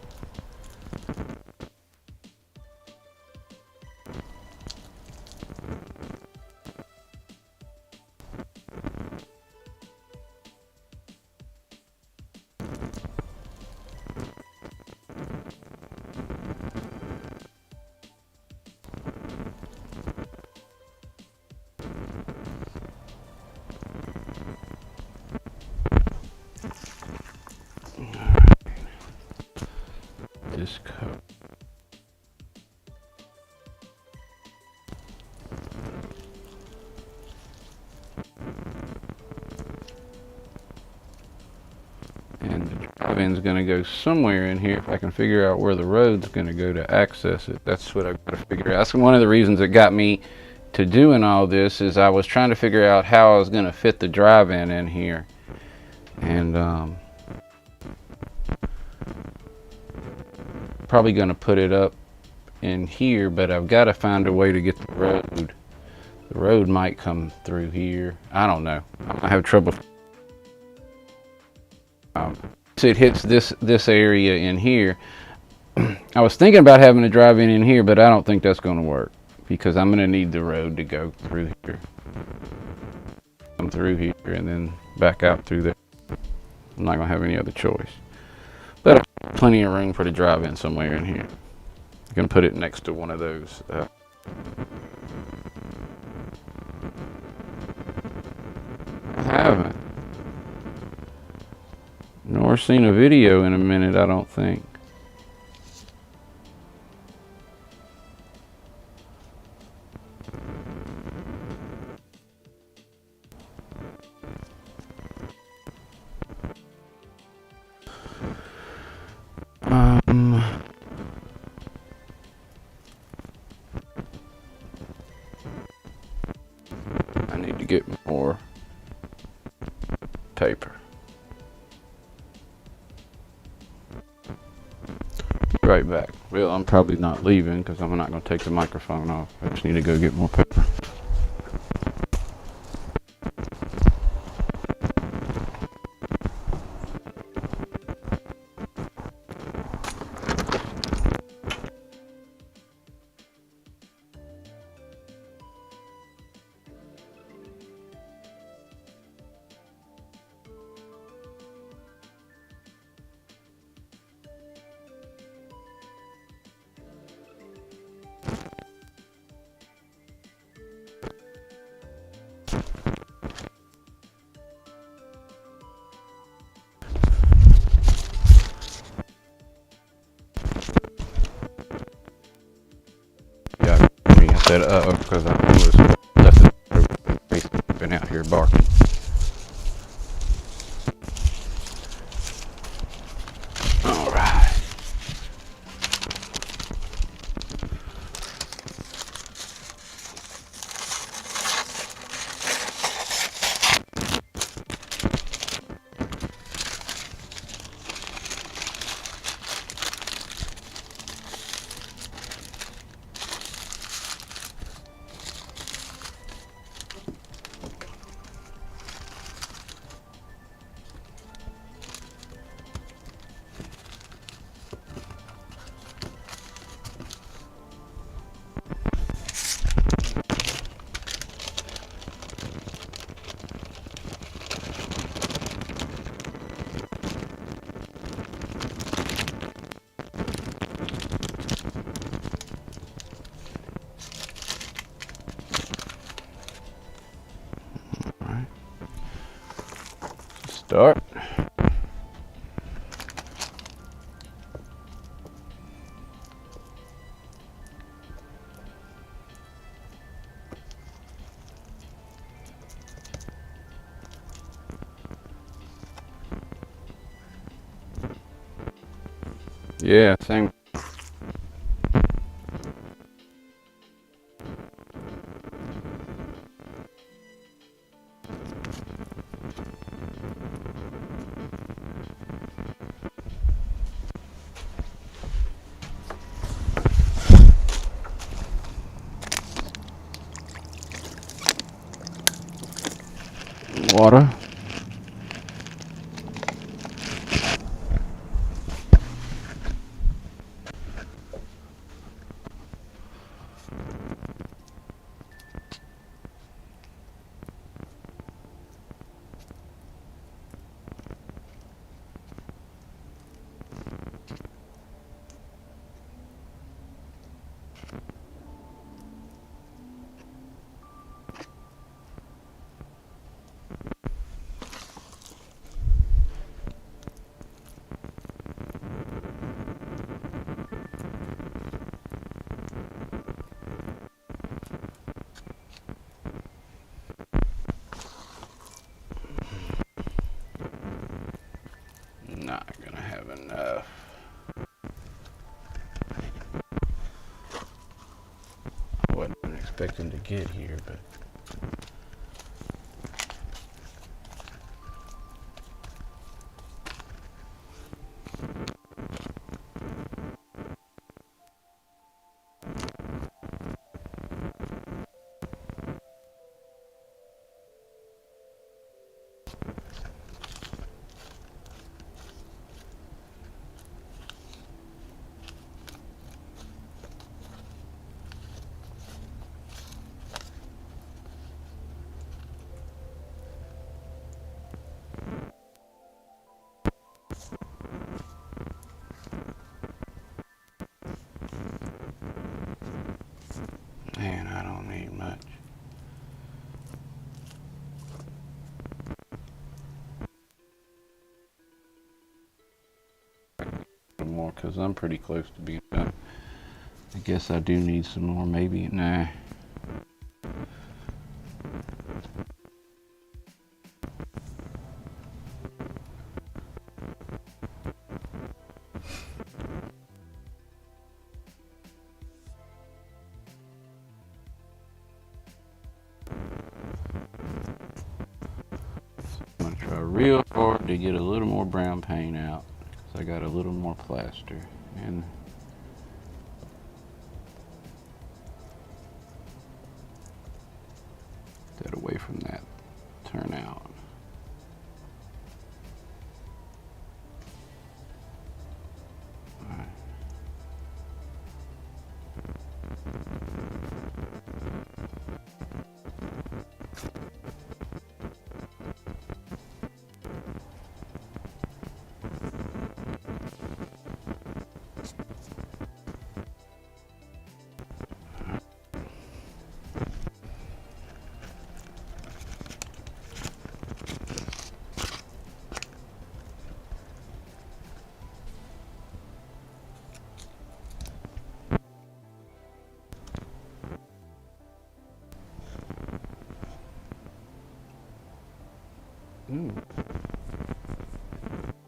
This coat. And the drive-in's going to go somewhere in here if I can figure out where the road's going to go to access it. That's what I've got to figure out. That's one of the reasons that got me to doing all this, is I was trying to figure out how I was going to fit the drive-in in here. And probably going to put it up in here, but I've got to find a way to get the road The road might come through here. I don't know. I have trouble. It hits this area in here. I was thinking about having to drive in here, but I don't think that's going to work because I'm going to need the road to go through here. Come through here and then back out through there. I'm not going to have any other choice. But plenty of room for the drive in somewhere in here. You can put it next to one of those. I haven't. Nor seen a video in a minute, I don't think. I need to get more paper. Right back. Well, I'm probably not leaving because I'm not going to take the microphone off. I just need to go get more paper. Yeah, I said because I was left it been out here barking. All right. Start. Yeah, same. Water. Not gonna have enough. I wasn't expecting to get here, but more because I'm pretty close to being done. I guess I do need some more, maybe. Nah. I'm gonna try real hard to get a little more brown paint out because I got a little more plaster. And that away from that turnout.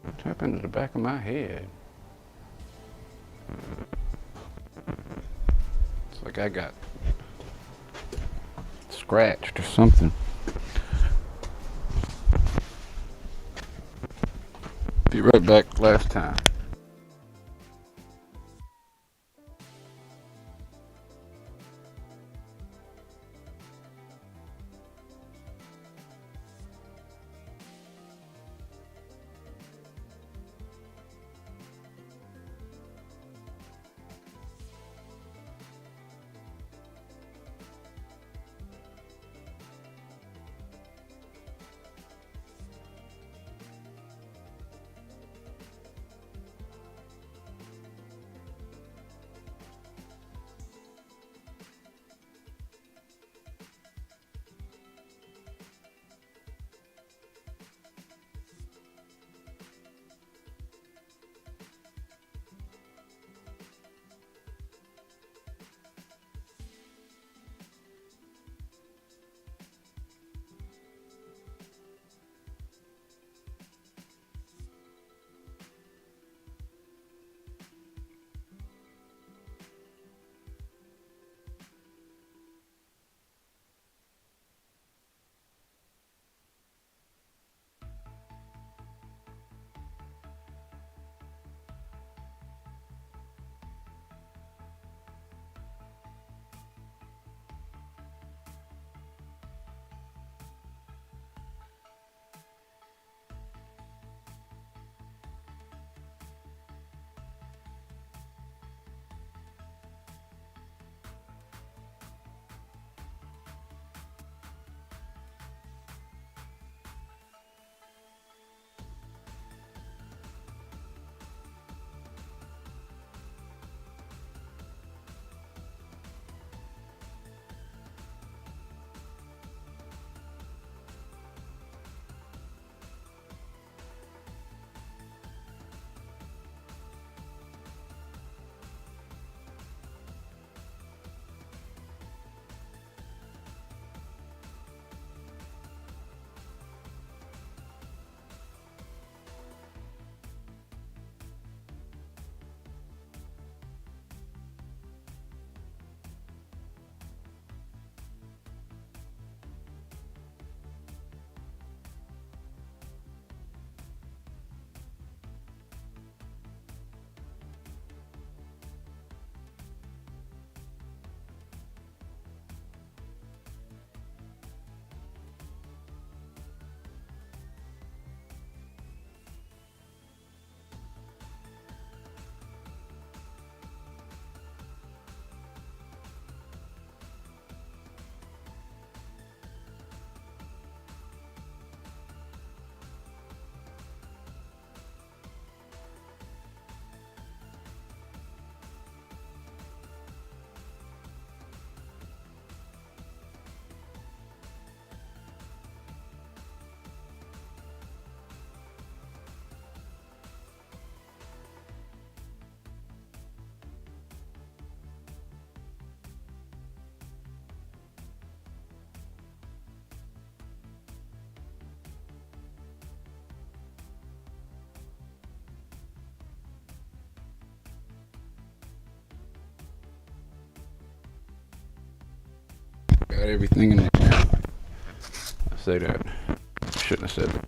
What happened to the back of my head? It's like I got scratched or something. Be right back. Last time. got everything in there. I say that. Shouldn't have said that.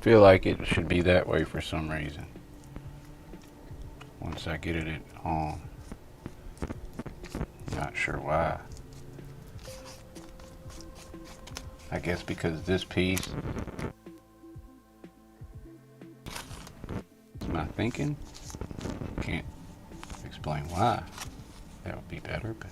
Feel like it should be that way for some reason. Once I get it on, not sure why. I guess because this piece is my thinking. Can't explain why. That would be better, but.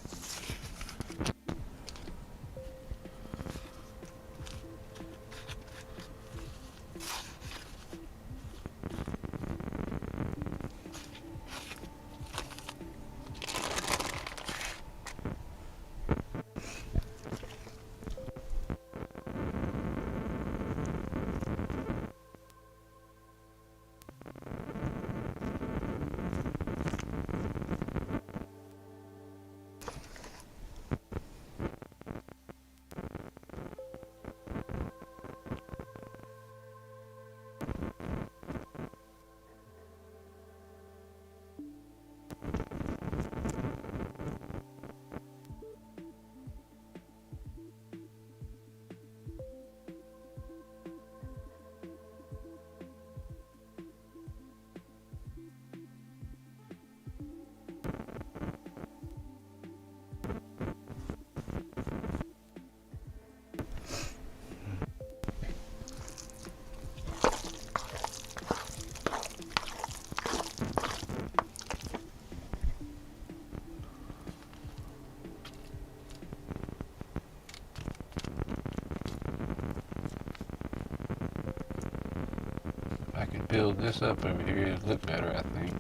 I can build this up over here, it'd look better, I think.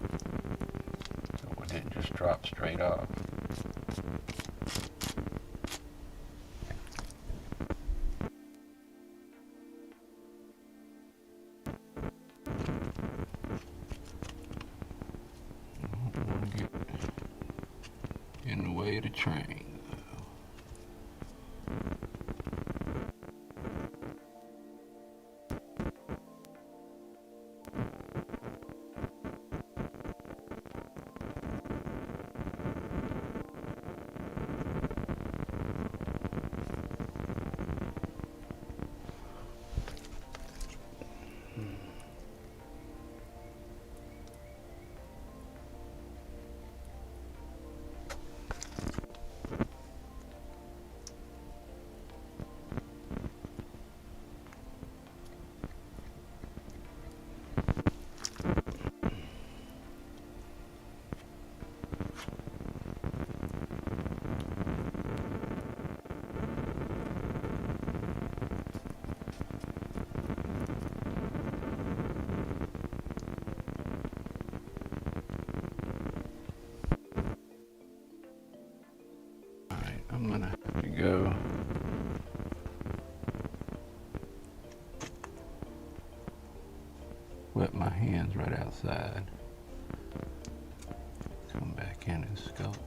So it didn't just drop straight off. I don't want to get in the way of the train. right outside. Come back in and sculpt.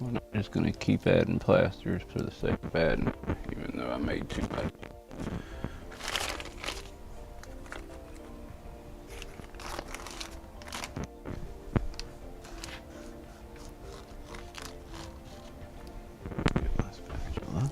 I'm not just going to keep adding plasters for the sake of adding, even though I made too much. Get my spatula.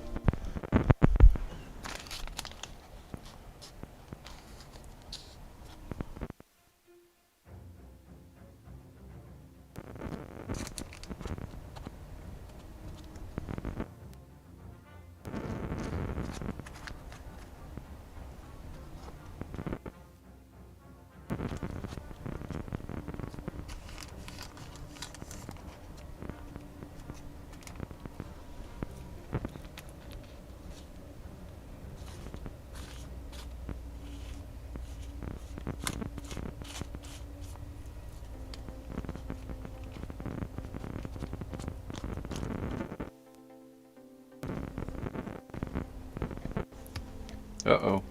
Uh-oh.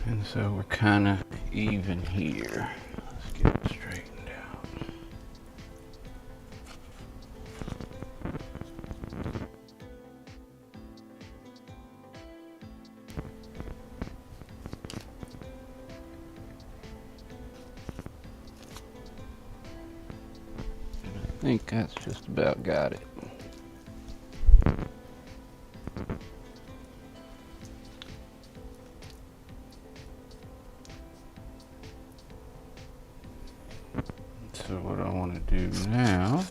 And so we're kind of even here. Let's get it straightened out. And I think that's just about got it. So what I want to do now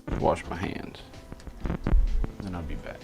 is wash my hands. Then I'll be back.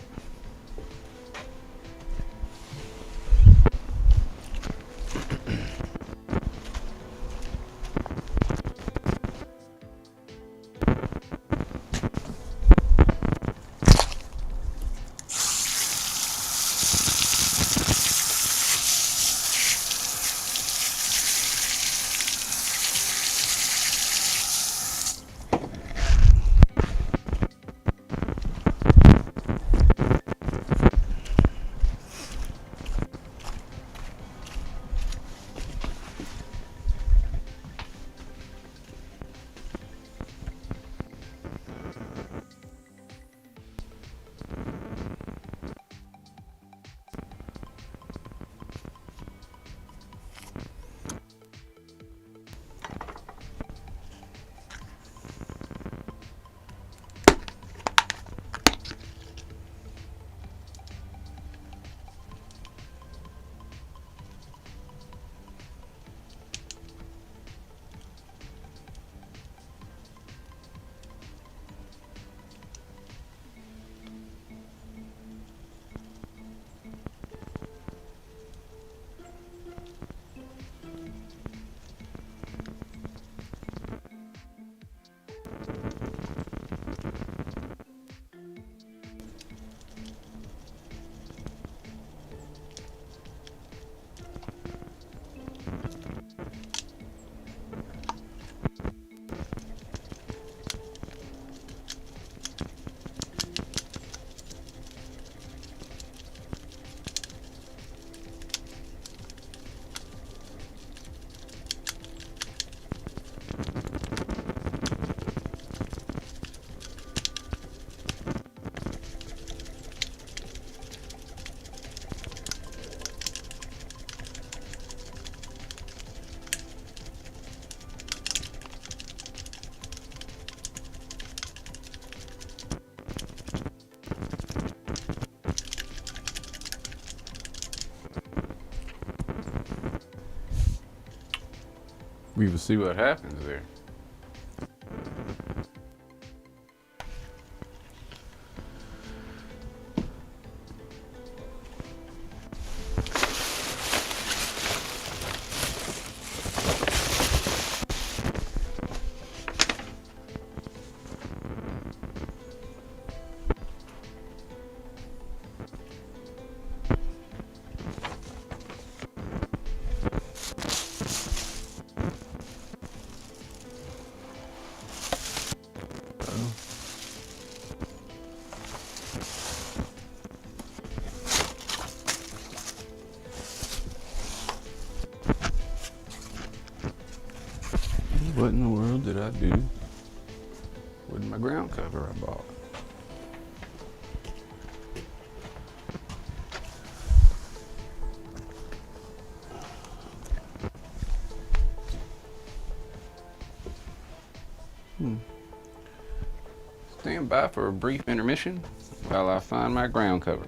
We will see what happens there. What in the world did I do with my ground cover I bought? Stand by for a brief intermission while I find my ground cover.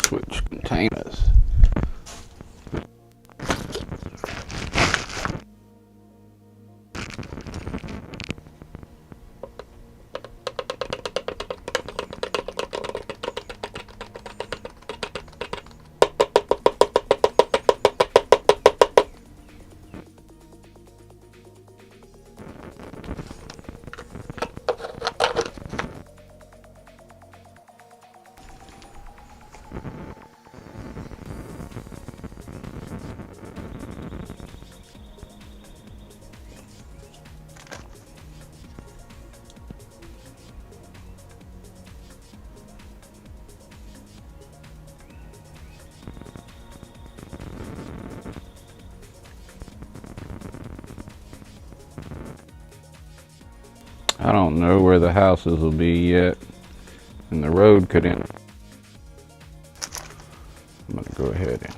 Switch containers. I don't know where the houses will be yet, and the road could end. I'm gonna go ahead and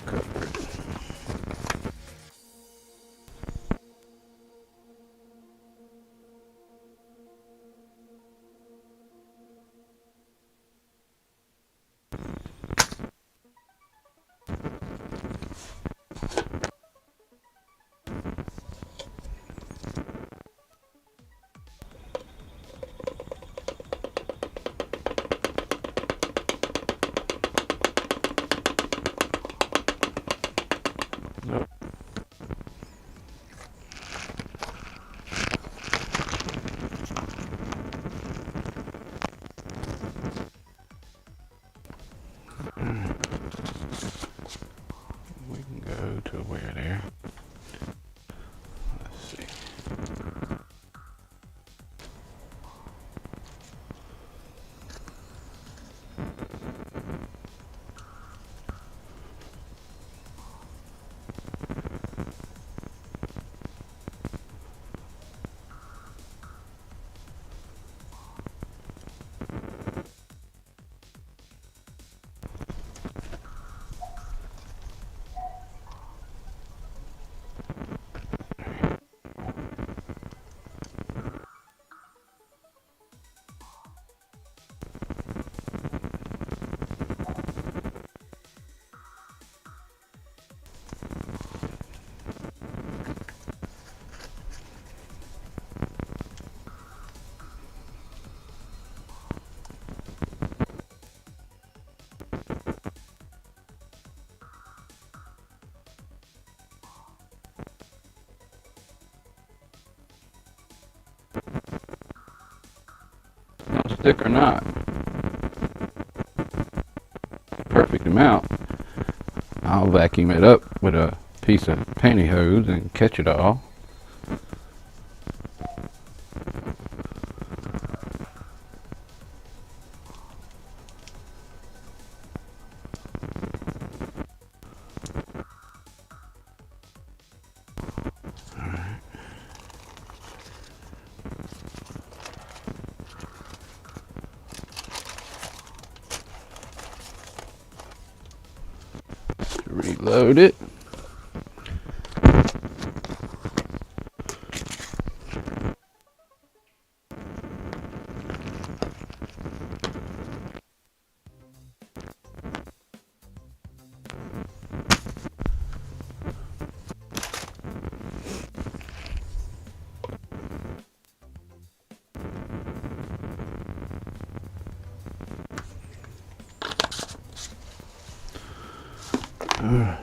cover it. Nope. We can go to where there. Let's see. Stick or not, perfect amount. I'll vacuum it up with a piece of pantyhose and catch it all. Reload it. All right.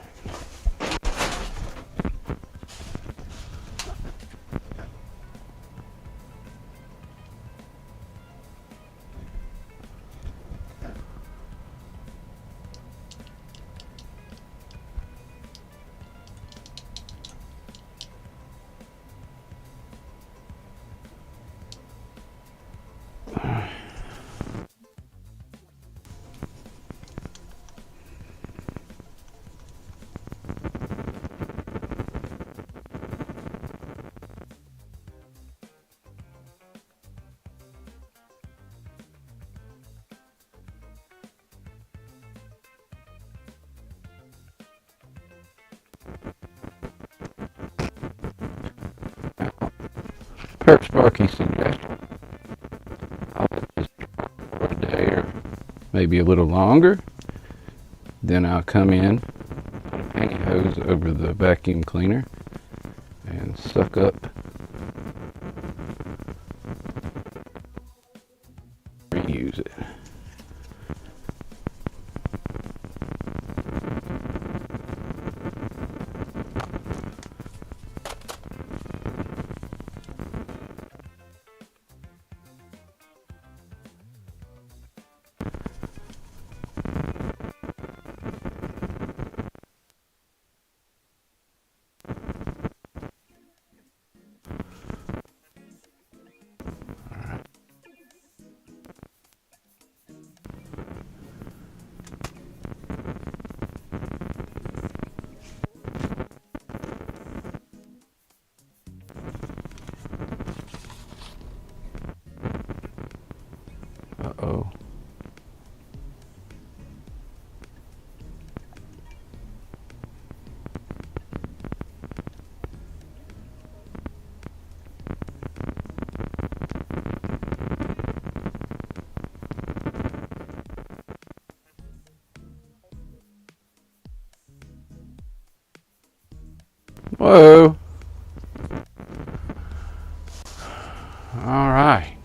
Per Sparky's suggestion, I'll let this dry for a day or maybe a little longer. Then I'll come in, put a pantyhose over the vacuum cleaner, and suck up, reuse it. Uh-oh. Whoa. All right.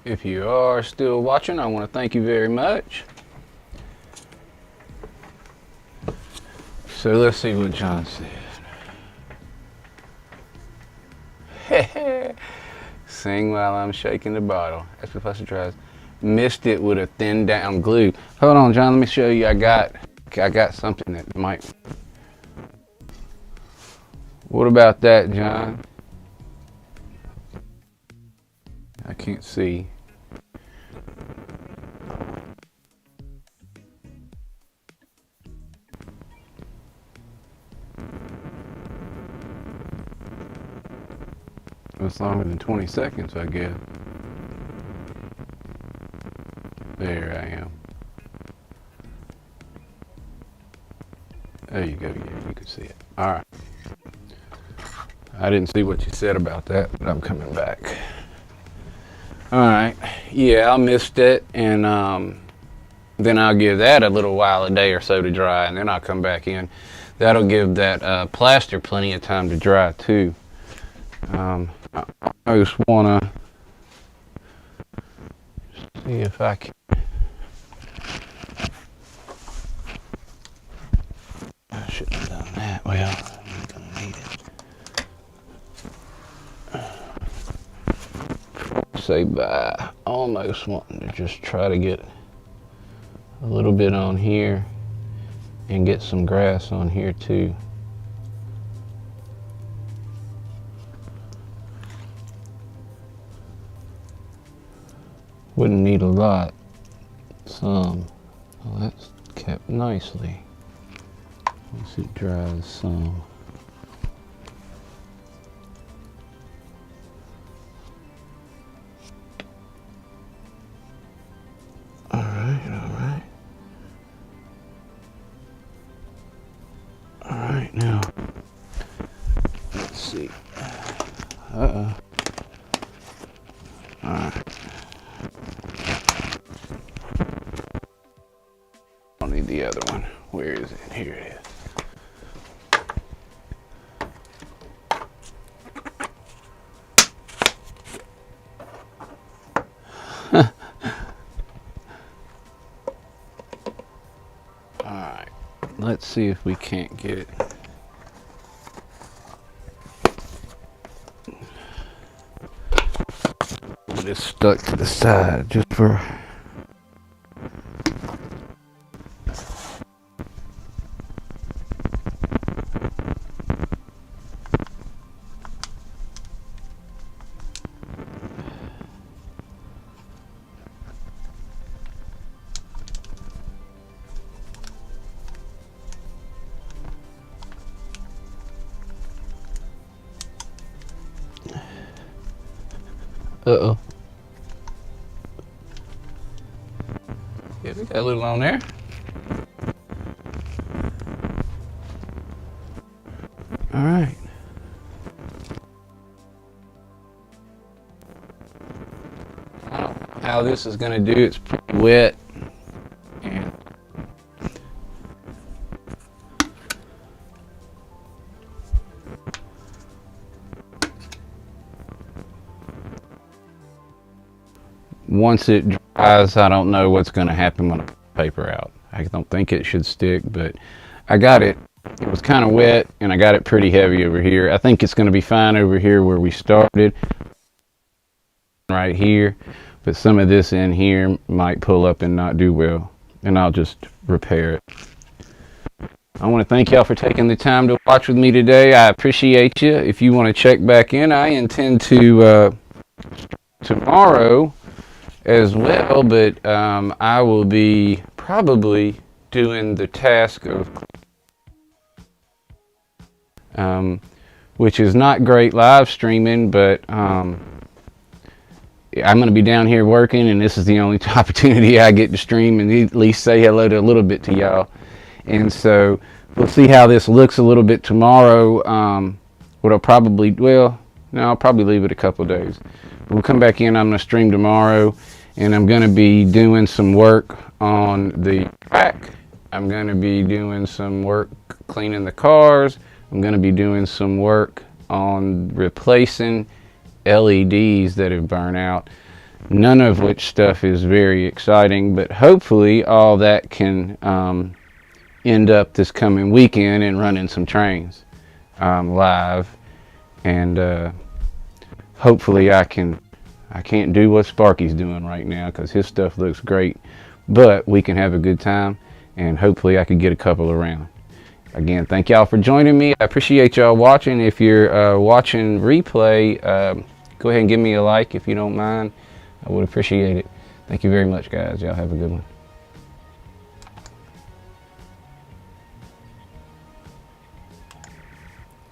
If you are still watching, I want to thank you very much. So let's see what John said. Sing while I'm shaking the bottle. That's what Plaster tries. Missed it with a thin down glue. Hold on, John. Let me show you. I got something that might. What about that, John? I can't see. It's longer than 20 seconds, I guess. There I am. There you go. Yeah, you can see it. All right. I didn't see what you said about that, but I'm coming back. All right. Yeah, I missed it, and then I'll give that a little while, a day or so to dry, and then I'll come back in. That'll give that plaster plenty of time to dry too. I just want to see if I can. I shouldn't have done that. Well, I'm not going to need it. Say bye. Almost wanting to just try to get a little bit on here and get some grass on here too. Wouldn't need a lot. Some. Well, that's kept nicely. Once it dries some. Alright. Alright, now. Let's see. Uh-oh. Alright. I need the other one. Where is it? Here it is. Alright, let's see if we can't get it. It's stuck to the side just for. Uh-oh. Yeah, we got a little on there. All right. I don't know how this is going to do. It's pretty wet. And once it dries, I don't know what's going to happen when I put the paper out. I don't think it should stick, but I got it. It was kind of wet, and I got it pretty heavy over here. I think it's going to be fine over here where we started, right here. But some of this in here might pull up and not do well, and I'll just repair it. I want to thank y'all for taking the time to watch with me today. I appreciate you. If you want to check back in, I intend to tomorrow as well, but I will be probably doing the task of which is not great live streaming, but I'm going to be down here working, and this is the only opportunity I get to stream and at least say hello to a little bit to y'all. And so we'll see how this looks a little bit tomorrow. What I'll probably, well, no, I'll probably leave it a couple days. But we'll come back in. I'm going to stream tomorrow, and I'm going to be doing some work on the track. I'm going to be doing some work cleaning the cars. I'm going to be doing some work on replacing LEDs that have burned out. None of which stuff is very exciting, but hopefully all that can end up this coming weekend and running some trains live. And hopefully I can't do what Sparky's doing right now because his stuff looks great, but we can have a good time, and hopefully I could get a couple around. Again, thank y'all for joining me. I appreciate y'all watching. If you're watching replay, go ahead and give me a like if you don't mind. I would appreciate it. Thank you very much, guys. Y'all have a good one.